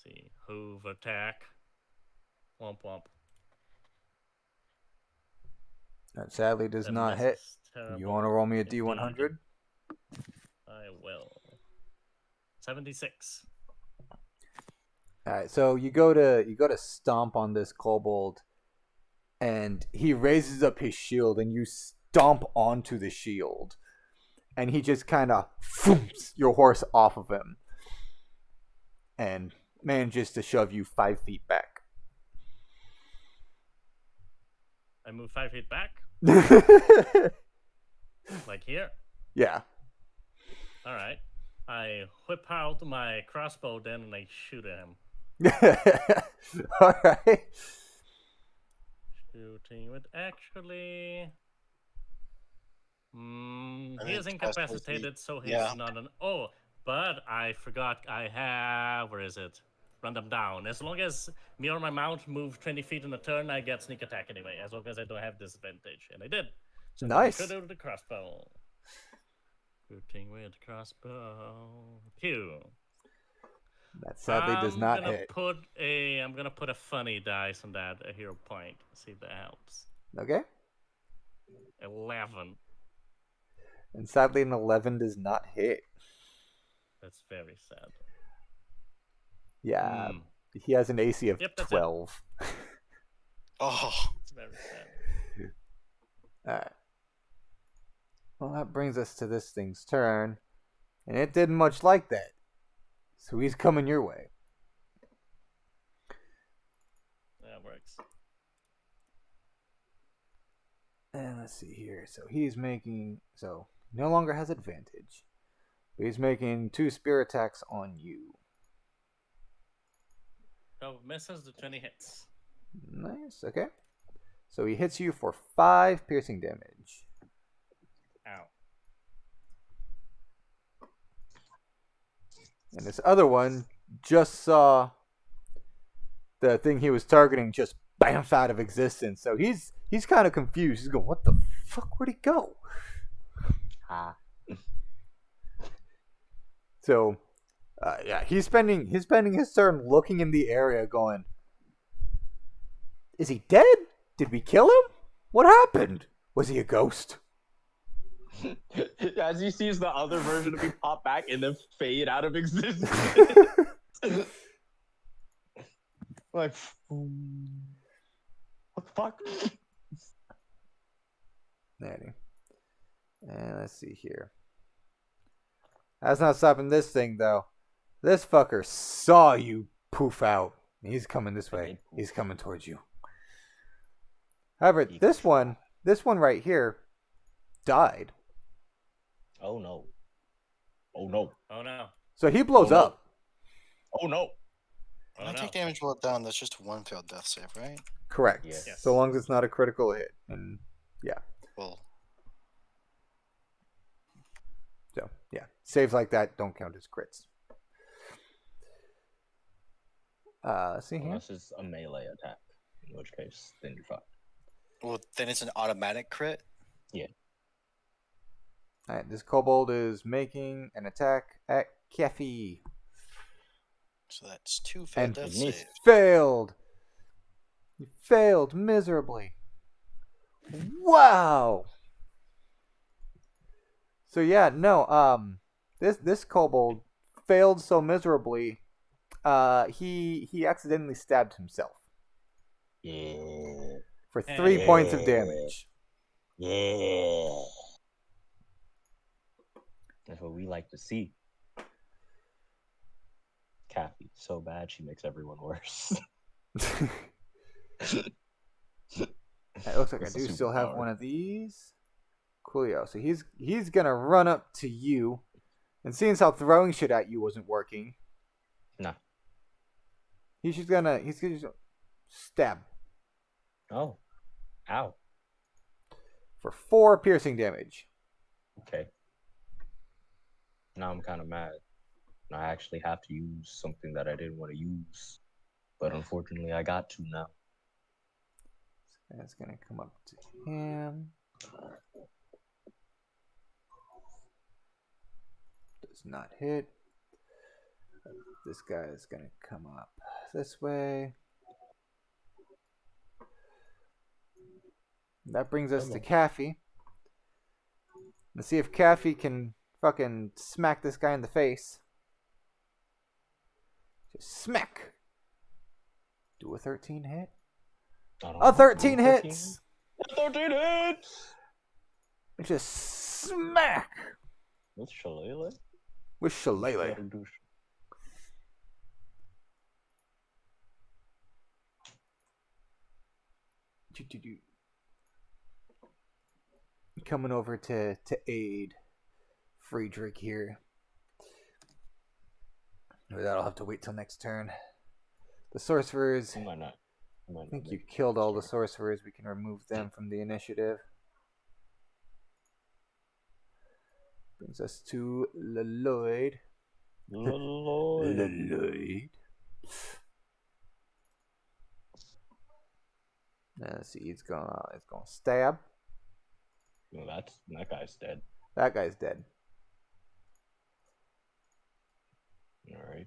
see. Hoof attack. Womp womp. That sadly does The not miss hit. is terrible. You want to roll me a Indeed. D100? I will. 76. All right, so you go to stomp on this kobold, and he raises up his shield, and you stomp onto the shield, and he just kind of thumps your horse off of him, and manages to shove you 5 feet back. I move 5 feet back, like here. Yeah. All right. I whip out my crossbow then and I shoot at him. All right. Shooting with actually. He think is incapacitated, so he's yeah. not an. Oh, but I forgot I have. Where is it? Run them down. As long as me or my mount move 20 feet in a turn, I get sneak attack anyway. As long as I don't have disadvantage, and I did. So Nice. Shoot with the crossbow. Shooting with crossbow. Pew. That sadly does not hit. I'm gonna put a funny dice on that, a hero point. See if that helps. Okay. 11. And sadly, an 11 does not hit. That's very sad. Yeah. He has an AC of Yep, that's 12. Oh, It's very sad. Alright. Well, that brings us to this thing's turn. And it didn't much like that. So he's coming your way. That works. And let's see here. So he's making... So, he no longer has advantage. But he's making 2 spear attacks on you. So misses the 20 hits. Nice, okay. So he hits you for 5 piercing damage. Ow. And this other one just saw the thing he was targeting just bamf out of existence. So he's kind of confused. He's going, what the fuck? Where'd he go? So, yeah, he's spending his turn looking in the area going, is he dead? Did we kill him? What happened? Was he a ghost? As he sees the other version of me pop back and then fade out of existence. Like, what the fuck? Nanny. And let's see here. That's not stopping this thing, though. This fucker saw you poof out. He's coming this way. He's coming towards you. However, this one right here died. Oh no. Oh no. Oh no. So he blows up. Oh no. when I take damage while down, that's just 1 failed death save, right? Correct. Yes. So long as it's not a critical hit. And yeah. Well, So yeah. Saves like that don't count as crits. Let's see here. Unless it's a melee attack, in which case, then you're fucked. well, then it's an automatic crit. Alright, this kobold is making an attack at Kefi. So that's 2 failed And death he save. failed. He failed miserably. Wow. So yeah, no, this kobold failed so miserably, he accidentally stabbed himself Yeah. for 3 points of damage. Yeah. That's what we like to see. Kathy, so bad she makes everyone worse. It looks like It's I a do still have superpower. one of these. Coolio. So he's gonna run up to you, and seeing as how throwing shit at you wasn't working, Nah. he's gonna stab Oh. Ow. for 4 piercing damage. Okay. Now I'm kind of mad. I actually have to use something that I didn't want to use. But unfortunately, I got to now. That's gonna come up to him. Does not hit. This guy is gonna come up this way. That brings us Come to on. Caffey. Let's see if Caffey can fucking smack this guy in the face. Just smack. Do a 13 hit. I don't A know. 13 Do hits. 13 hits. Just smack With Shillelagh? with Shillelagh. Gotta do Coming over to aid Friedrich here. That'll have to wait till next turn. The sorcerers. He might not. He might I not think you make it killed all the this sorcerers. We can remove them from the initiative. Brings us to Lloyd. turn. Lord. Lloyd. Let's see. He's gonna stab. No, that guy's dead. That guy's dead. All right.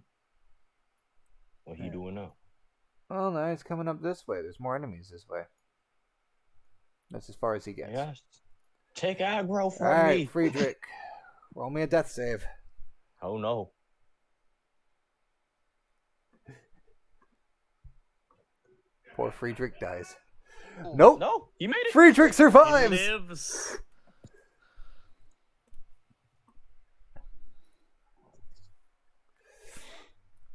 What he doing now? Oh no, he's coming up this way. There's more enemies this way. That's as far as he gets. Yes. Take aggro All from right, me. Friedrich. Roll me a death save. Oh no. Poor Friedrich dies. Nope. No, he made it. Friedrich He survives. lives.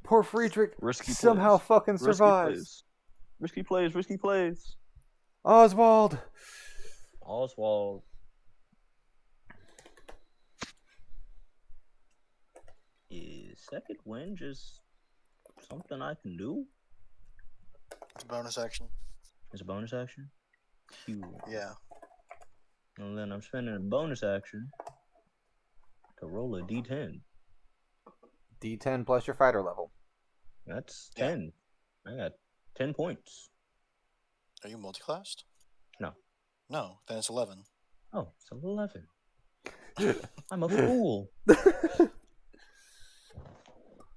Poor Friedrich Risky somehow plays. fucking Risky survives. plays. Risky plays. Oswald. Oswald. Is second win just something I can do? It's a bonus action. It's a bonus action? Cool. Yeah. And then I'm spending a bonus action to roll a d10. D10 plus your fighter level. That's Yeah. 10. I got 10 points. Are you multiclassed? No. No, then it's 11. Oh, it's 11. I'm a fool.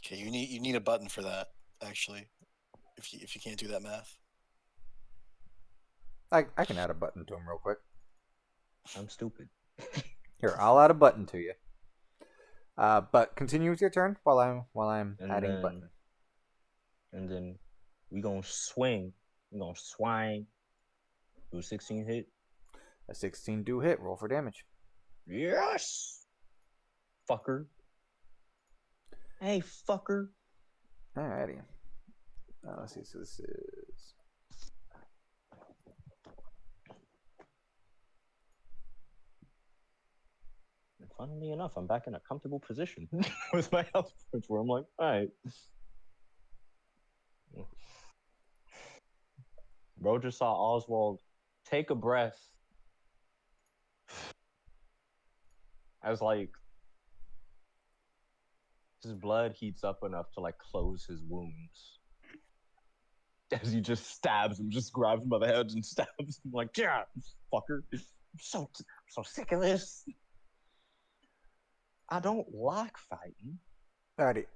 Okay, you need a button for that, actually. If you can't do that math. I can add a button to him real quick. I'm stupid. Here, I'll add a button to you. But continue with your turn while I'm And adding a then- button. And then we gonna swing. We gonna swing. Do a 16 hit. A 16 do hit. Roll for damage. Yes! Fucker. Hey, fucker. Alrighty. Let's see. So this is. And funnily enough, I'm back in a comfortable position with my health points where I'm like, alright. Bro just saw Oswald take a breath as like his blood heats up enough to like close his wounds. As he just stabs him, just grabs him by the head and stabs him like, yeah, fucker. I'm so sick of this. I don't like fighting. Alrighty.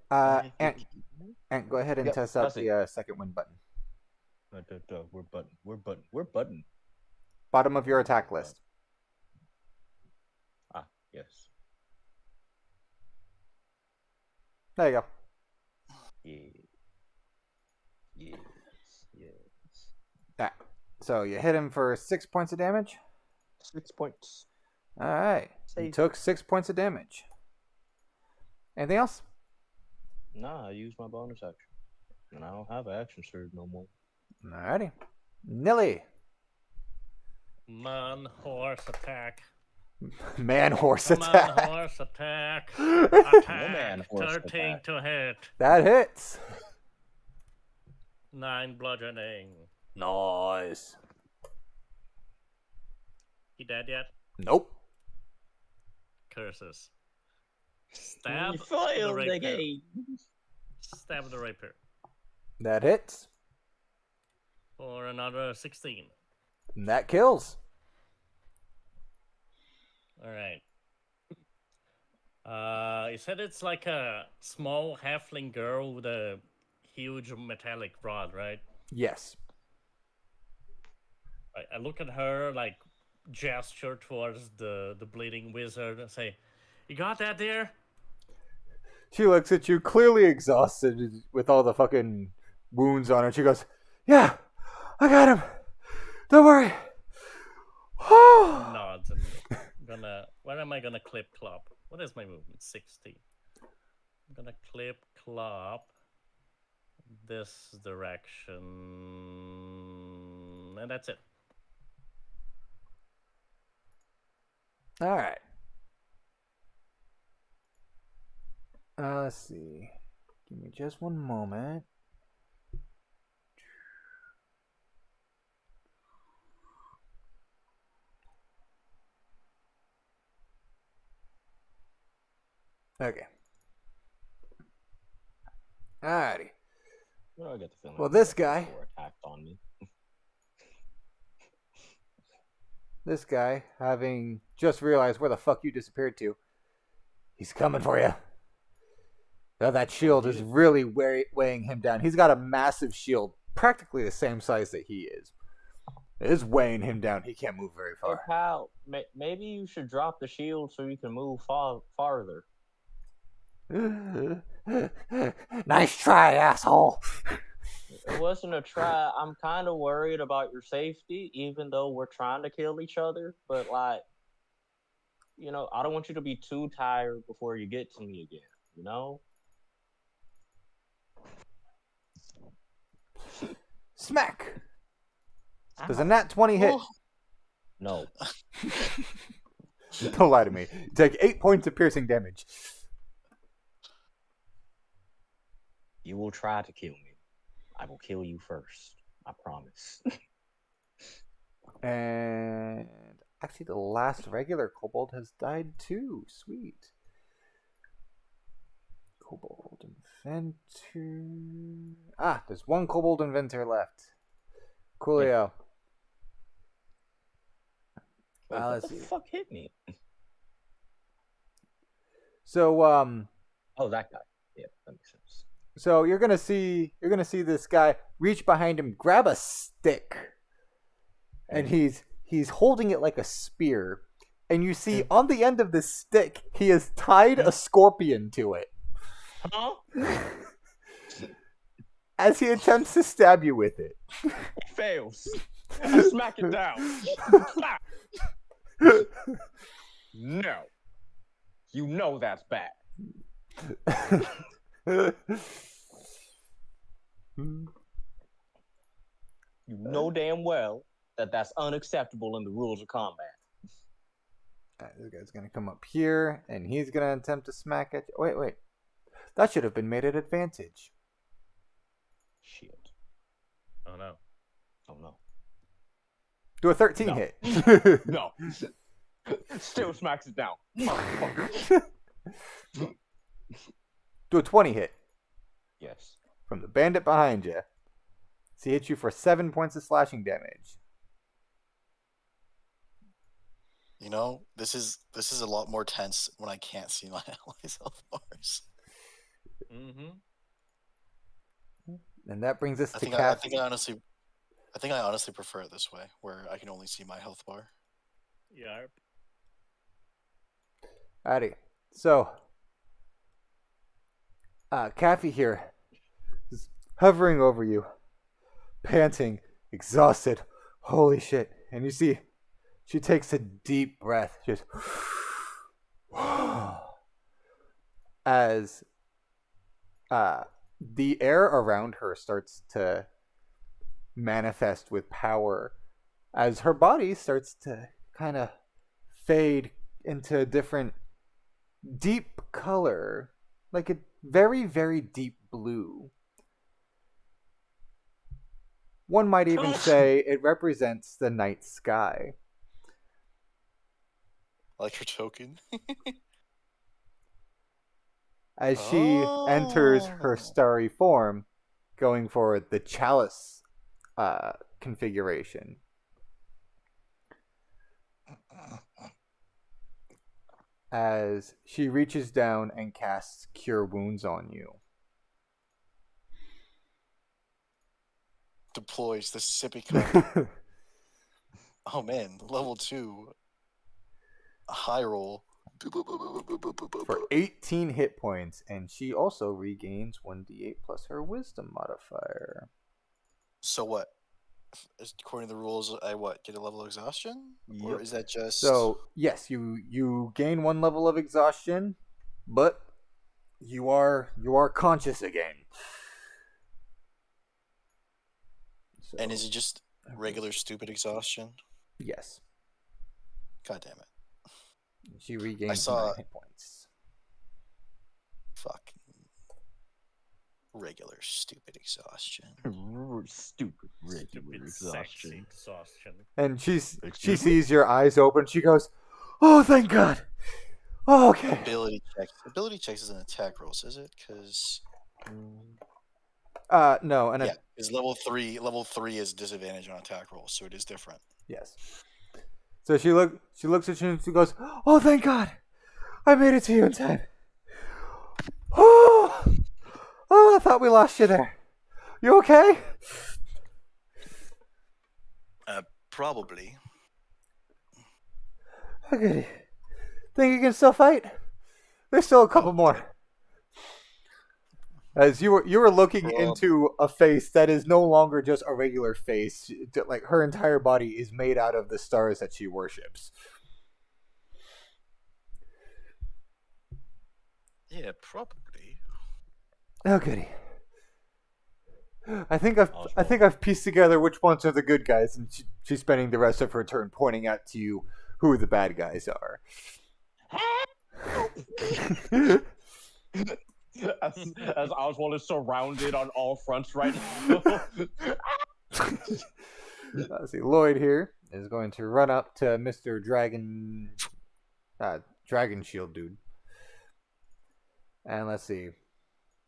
Ant, go ahead and Yep, test out that's it. the second win button. We're button. Bottom of your attack list. Ah, yes. There you go. Yes. Ah, so you hit him for 6 points of damage. 6 points. Alright. You Save. took 6 points of damage. Anything else? Nah, I used my bonus action. And I don't have an action surge no more. Alrighty. Nilly. Man, horse attack. Man horse Man, attack. horse attack. No Attack. man horse 13 attack. to hit. That hits. 9 bludgeoning. Nice. He dead yet? Nope. Curses. Stab You the failed the rapier. game. Stab the rapier. That hits. For another 16. And that kills. Alright. You said it's like a small halfling girl with a huge metallic rod, right? Yes. I look at her, like, gesture towards the bleeding wizard and say, "You got that there?" She looks at you, clearly exhausted with all the fucking wounds on her. She goes, "Yeah, I got him. Don't worry." Nods and where am I gonna clip clop? What is my movement? 60. I'm gonna clip clop this direction, and that's it. All right. Let's see. Give me just one moment. Okay. Alrighty. You know, I get the feeling. Well, this guy. Attacked on me. This guy, having just realized where the fuck you disappeared to, he's coming for you. Now that shield is really weighing him down. He's got a massive shield, practically the same size that he is. It is weighing him down. He can't move very Hey, far. pal, maybe you should drop the shield so you can move farther. Nice try, asshole. It wasn't a try. I'm kind of worried about your safety, even though we're trying to kill each other. But, like, you know, I don't want you to be too tired before you get to me again, you know? Smack. Does a nat 20 hit? No. Don't lie to me. You take 8 points of piercing damage. You will try to kill me. I will kill you first. I promise. And actually, the last regular kobold has died too. Sweet. Kobold Inventor. There's one Kobold Inventor left. Coolio. What the fuck hit me? So, Oh, that guy. Yeah, that makes sense. So you're gonna see this guy reach behind him, grab a stick, and he's holding it like a spear. And you see on the end of the stick, he has tied a scorpion to it. Huh? As he attempts to stab you with it. He fails. I smack it down. No. You know that's bad. You know damn well that that's unacceptable in the rules of combat. This guy's gonna come up here, and he's gonna attempt to smack at you. Wait. That should have been made at advantage. Shit. Oh no. Oh no. Do a 13 No. hit. No. Still smacks it down. Motherfucker. Do a 20 hit. Yes. From the bandit behind you. So he hits you for 7 points of slashing damage. You know, this is a lot more tense when I can't see my allies' health bars. Mm-hmm. And that brings us I to think Cap. I think I honestly prefer it this way, where I can only see my health bar. Yarp. Alrighty. So, Kathy here is hovering over you, panting, exhausted. Holy shit. And you see, she takes a deep breath, just as the air around her starts to manifest with power, as her body starts to kind of fade into a different deep color, like a very, very deep blue. One might even say it represents the night sky. Like her token. As she enters her starry form, going for the chalice configuration. As she reaches down and casts Cure Wounds on you. Deploys the sippy cup. Oh man, level 2, high roll. For 18 hit points, and she also regains 1d8 plus her wisdom modifier. So what? According to the rules, I get a level of exhaustion, or Yep. is that just So yes, you gain 1 level of exhaustion, but you are conscious again. So, And is it just regular stupid exhaustion? yes, God damn it! she regains saw- 9 hit points. Fucking regular stupid exhaustion. Stupid regular Stupid exhaustion. sexy exhaustion. And she Excuse me? sees your eyes open. She goes, "Oh, thank God." Oh, okay. Ability checks is an attack roll, is it? Because No, and yeah, is level 3 is disadvantage on attack rolls, so it is different. yes. So she looks at you and she goes, "Oh, thank God, I made it to you in time." Oh, I thought we lost you there. You okay? Probably. Oh, goody. Think you can still fight? There's still a couple more. As you were looking into a face that is no longer just a regular face, like her entire body is made out of the stars that she worships. Yeah, probably. Oh, goody. I think I've pieced together which ones are the good guys, and she's spending the rest of her turn pointing out to you who the bad guys are. As Oswald is surrounded on all fronts right now. Let's see. Lloyd here is going to run up to Mr. Dragon Shield dude. And let's see.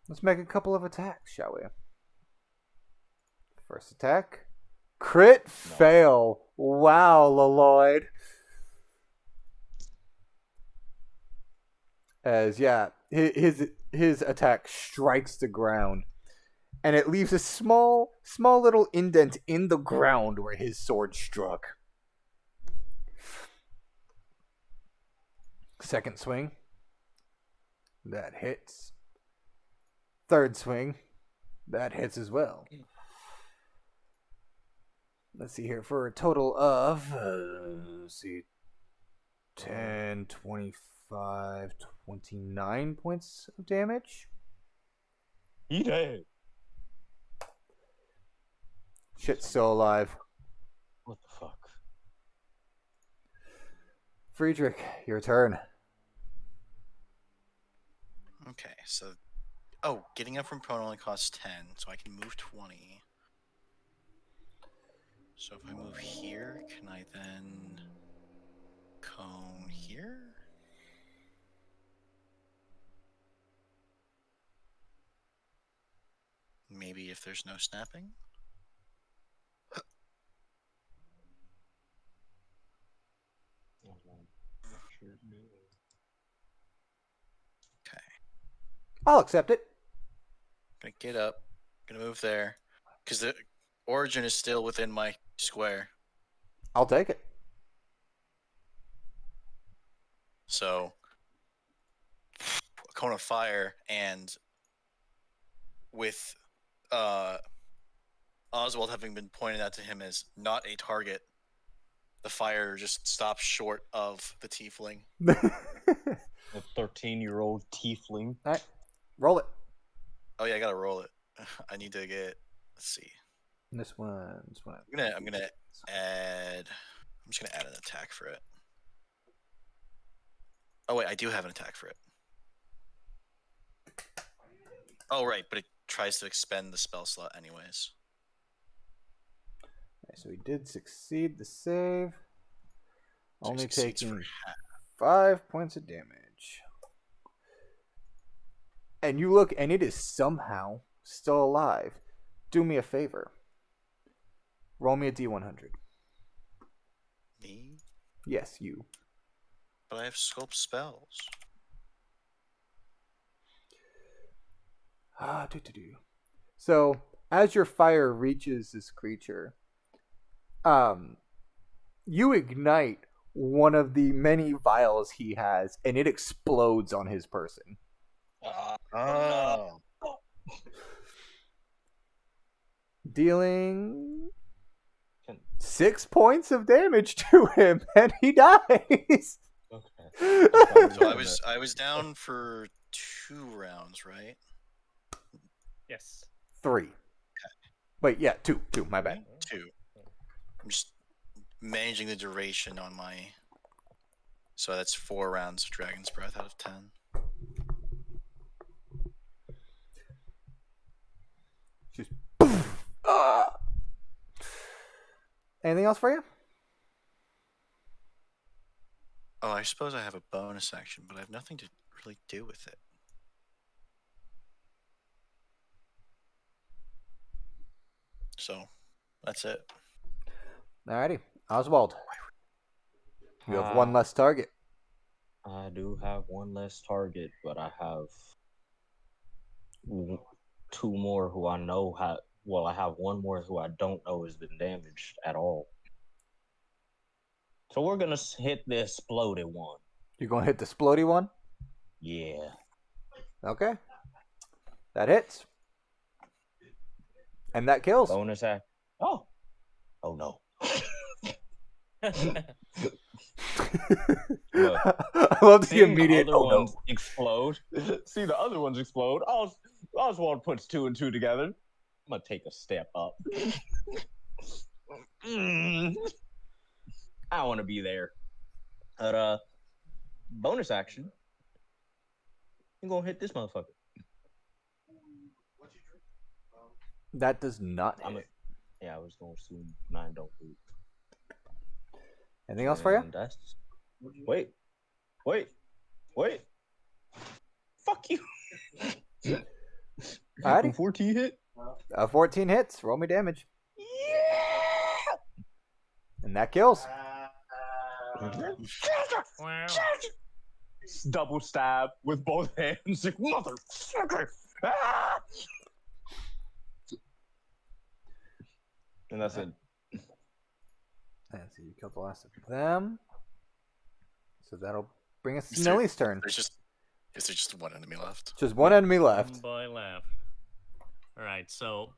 Let's make a couple of attacks, shall we? First attack. Crit fail. Wow, Lloyd. As his attack strikes the ground, and it leaves a small little indent in the ground where his sword struck. Second swing. That hits. Third swing. That hits as well. Let's see here for a total of 10, 25, 29 points of damage. He dead. Shit's still alive. What the fuck? Friedrich, your turn. Okay, so getting up from prone only costs 10, so I can move 20. So if I move here, can I then cone here? Maybe if there's no snapping? Okay. I'll accept it. Gonna get up. Gonna move there. Because the origin is still within my square. I'll take it. So, a cone of fire, and with Oswald having been pointed out to him as not a target, the fire just stops short of the tiefling. A 13-year-old tiefling. All right, roll it. Oh yeah, I gotta roll it. I need to get. Let's see. This one. I'm gonna add. I'm just gonna add an attack for it. Oh wait, I do have an attack for it. Oh right, but it tries to expend the spell slot anyways. Okay, so he did succeed the save. So Only it succeeds taking for half. 5 points of damage. And you look, and it is somehow still alive. Do me a favor. Roll me a D100. Me? Yes, you. But I have sculpt spells. So, as your fire reaches this creature, You ignite one of the many vials he has, and it explodes on his person. Oh. Dealing 6 points of damage to him, and he dies. Okay. So I was down for 2 rounds, right? Yes. 3. Wait, yeah, 2. My bad. 2. I'm just managing the duration on my. So that's 4 rounds of Dragon's Breath out of 10. Just. Anything else for you? Oh, I suppose I have a bonus action, but I have nothing to really do with it. So, that's it. Alrighty. Oswald. You have one less target. I do have one less target, but I have 2 more who I know have. Well, I have 1 more who I don't know has been damaged at all. So we're gonna hit the exploded one. You're going to hit the splody one? Yeah. Okay. That hits. And that kills. Bonus act. Oh no. Look, I love the seeing immediate. the other Oh no. ones explode. See the other ones explode. Oswald puts 2 and 2 together. I'm gonna take a step up. I want to be there. But bonus action. I'm gonna hit this motherfucker. That does not hit. Yeah, I was gonna assume 9 don't do. Anything else for you? Wait. Fuck you. Alrighty. 14 hit. 14 hits. Roll me damage. Yeah. And that kills. Wow. Double stab with both hands. Motherfucker. Ah! And that's it. And so you killed the last of them. So that'll bring us to Nellie's turn. Is there just one enemy left? Just one enemy left. One boy left. Alright, so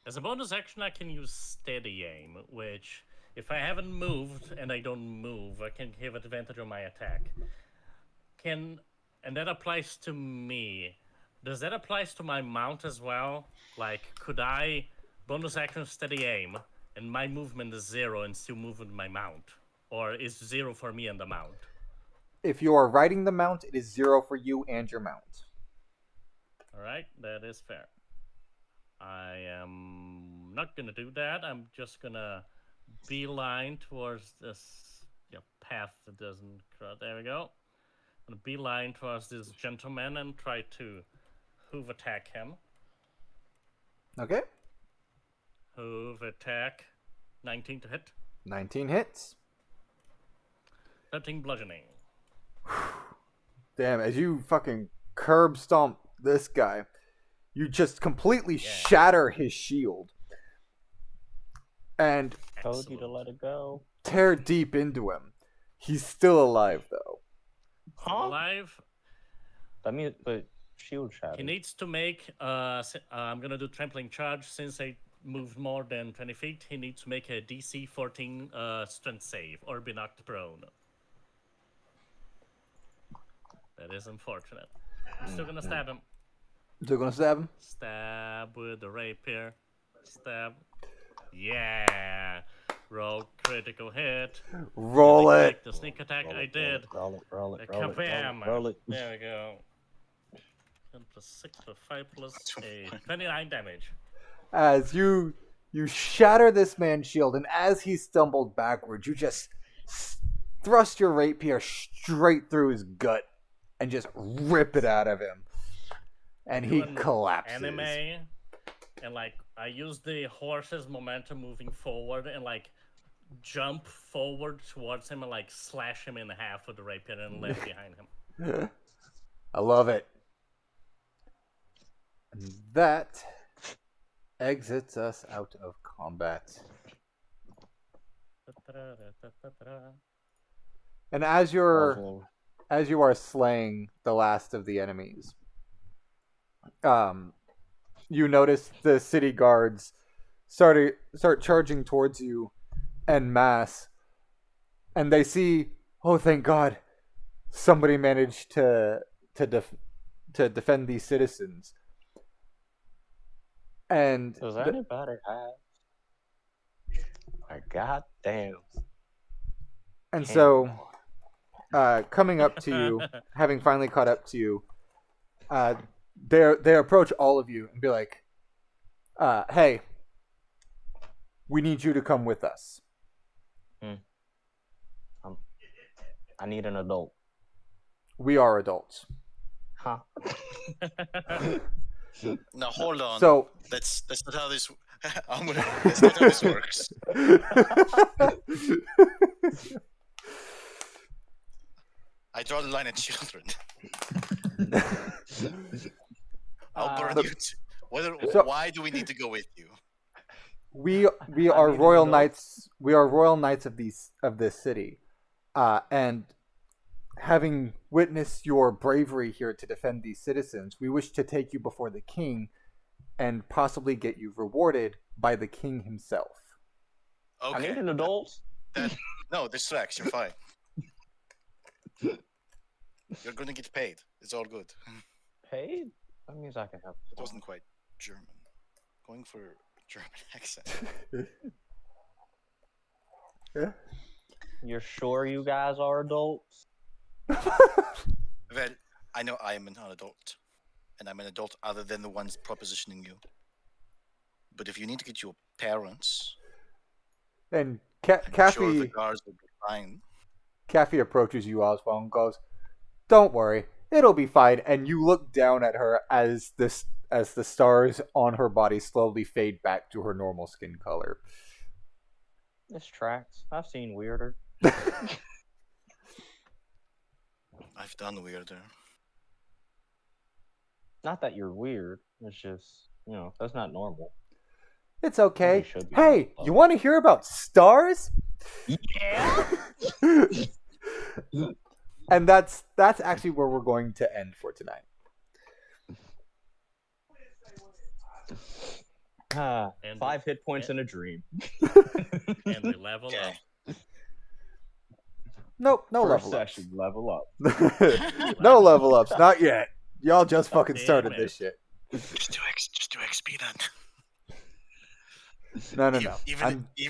as a bonus action, I can use steady aim, which if I haven't moved and I don't move, I can give advantage on my attack. And that applies to me. Does that apply to my mount as well? Like, could I bonus action steady aim and my movement is 0 and still move with my mount? Or is 0 for me and the mount? If you are riding the mount, it is 0 for you and your mount. Alright, that is fair. I am not gonna do that. I'm just gonna beeline towards this path that doesn't cross. There we go. I'm gonna beeline towards this gentleman and try to hoof attack him. Okay. Hoof attack. 19 to hit. 19 hits. 13 bludgeoning. Damn, as you fucking curb stomp this guy, you just completely shatter his shield. And Told you to let it go. tear deep into him. He's still alive, though. Alive. I mean, but shield shatter. He needs to make. I'm gonna do trampling charge since I moved more than 20 feet. He needs to make a DC 14 strength save or be knocked prone. That is unfortunate. I'm still gonna stab him. Still gonna stab him? Stab with the rapier. Stab. Yeah. Roll critical hit. Roll Did I it. click the sneak attack. I did. Roll it. Kabam! Roll it. There we go. 10 plus 6 plus 5 plus 8. 29 damage. As you shatter this man's shield, and as he stumbled backwards, you just thrust your rapier straight through his gut and just rip it out of him. And he collapses. Anime, and like I use the horse's momentum moving forward and like jump forward towards him and like slash him in half with the rapier and land behind him. I love it. And that exits us out of combat. And as you Oswald. are slaying the last of the enemies, you notice the city guards start charging towards you en masse, and they see, oh, thank God, somebody managed to defend these citizens. And Does anybody have a goddamn so camera? coming up to you, having finally caught up to you, they approach all of you and be like, hey, we need you to come with us. I need an adult. We are adults. Huh? Now hold on. So that's not how this. That's not how this works. I draw the line at children. I'll burn you. Why do we need to go with you? We are royal knights. We are royal knights of this city, and having witnessed your bravery here to defend these citizens, we wish to take you before the king, and possibly get you rewarded by the king himself. Okay. I need an adult. No, this tracks. You're fine. You're gonna get paid. It's all good. Paid? That means I can have. It wasn't quite German. Going for a German accent. Yeah. You're sure you guys are adults? Well, I know I am an adult, and I'm an adult other than the ones propositioning you. But if you need to get your parents, And I'm sure the Kathy guards will be fine. approaches you, Oswald, and goes, "Don't worry, it'll be fine." And you look down at her as the stars on her body slowly fade back to her normal skin color. This tracks. I've seen weirder. I've done weirder. Not that you're weird. It's just, that's not normal. It's okay. They should be. Hey, you want to hear about stars? Yeah. And that's actually where we're going to end for tonight. And 5 hit points in a dream. And we level Okay. up. Nope, no First level ups. session, level up. No level ups, not yet. Y'all just fucking Damn started it. this shit. Just do XP then. No.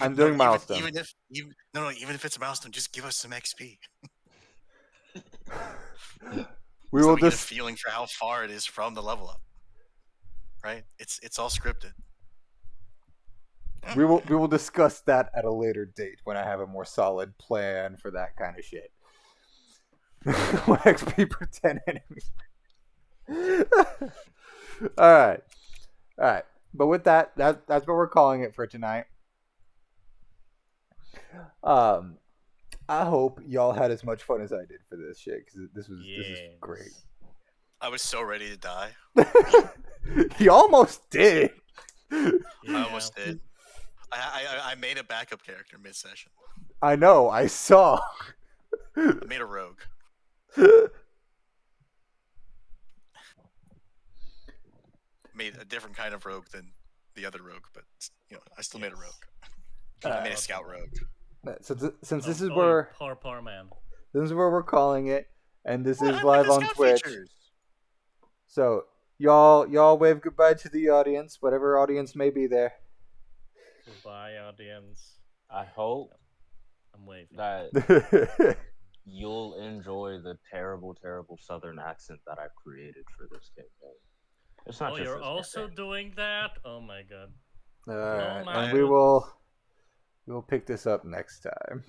I'm doing milestone. Even if it's a milestone, just give us some XP. We So will we get a just feeling for how far it is from the level up. Right? It's all scripted. we will discuss that at a later date when I have a more solid plan for that kind of shit. 1 XP per 10 enemies. All right. But with that's what we're calling it for tonight. I hope y'all had as much fun as I did for this shit, because this is great. I was so ready to die. You almost did. I almost did. I made a backup character mid-session. I know. I saw. I made a rogue. Made a different kind of rogue than the other rogue, but I still made a rogue. I made a scout rogue. So since this is Oh, where poor man. this is where we're calling it, and this What is happened to live the on scout Twitch. features? So y'all wave goodbye to the audience, whatever audience may be there. Goodbye, audience. I hope I'm waving. that you'll enjoy the terrible, terrible Southern accent that I've created for this campaign. It's not just You're this also campaign. doing that? Oh my god. All right, my and we will pick this up next time.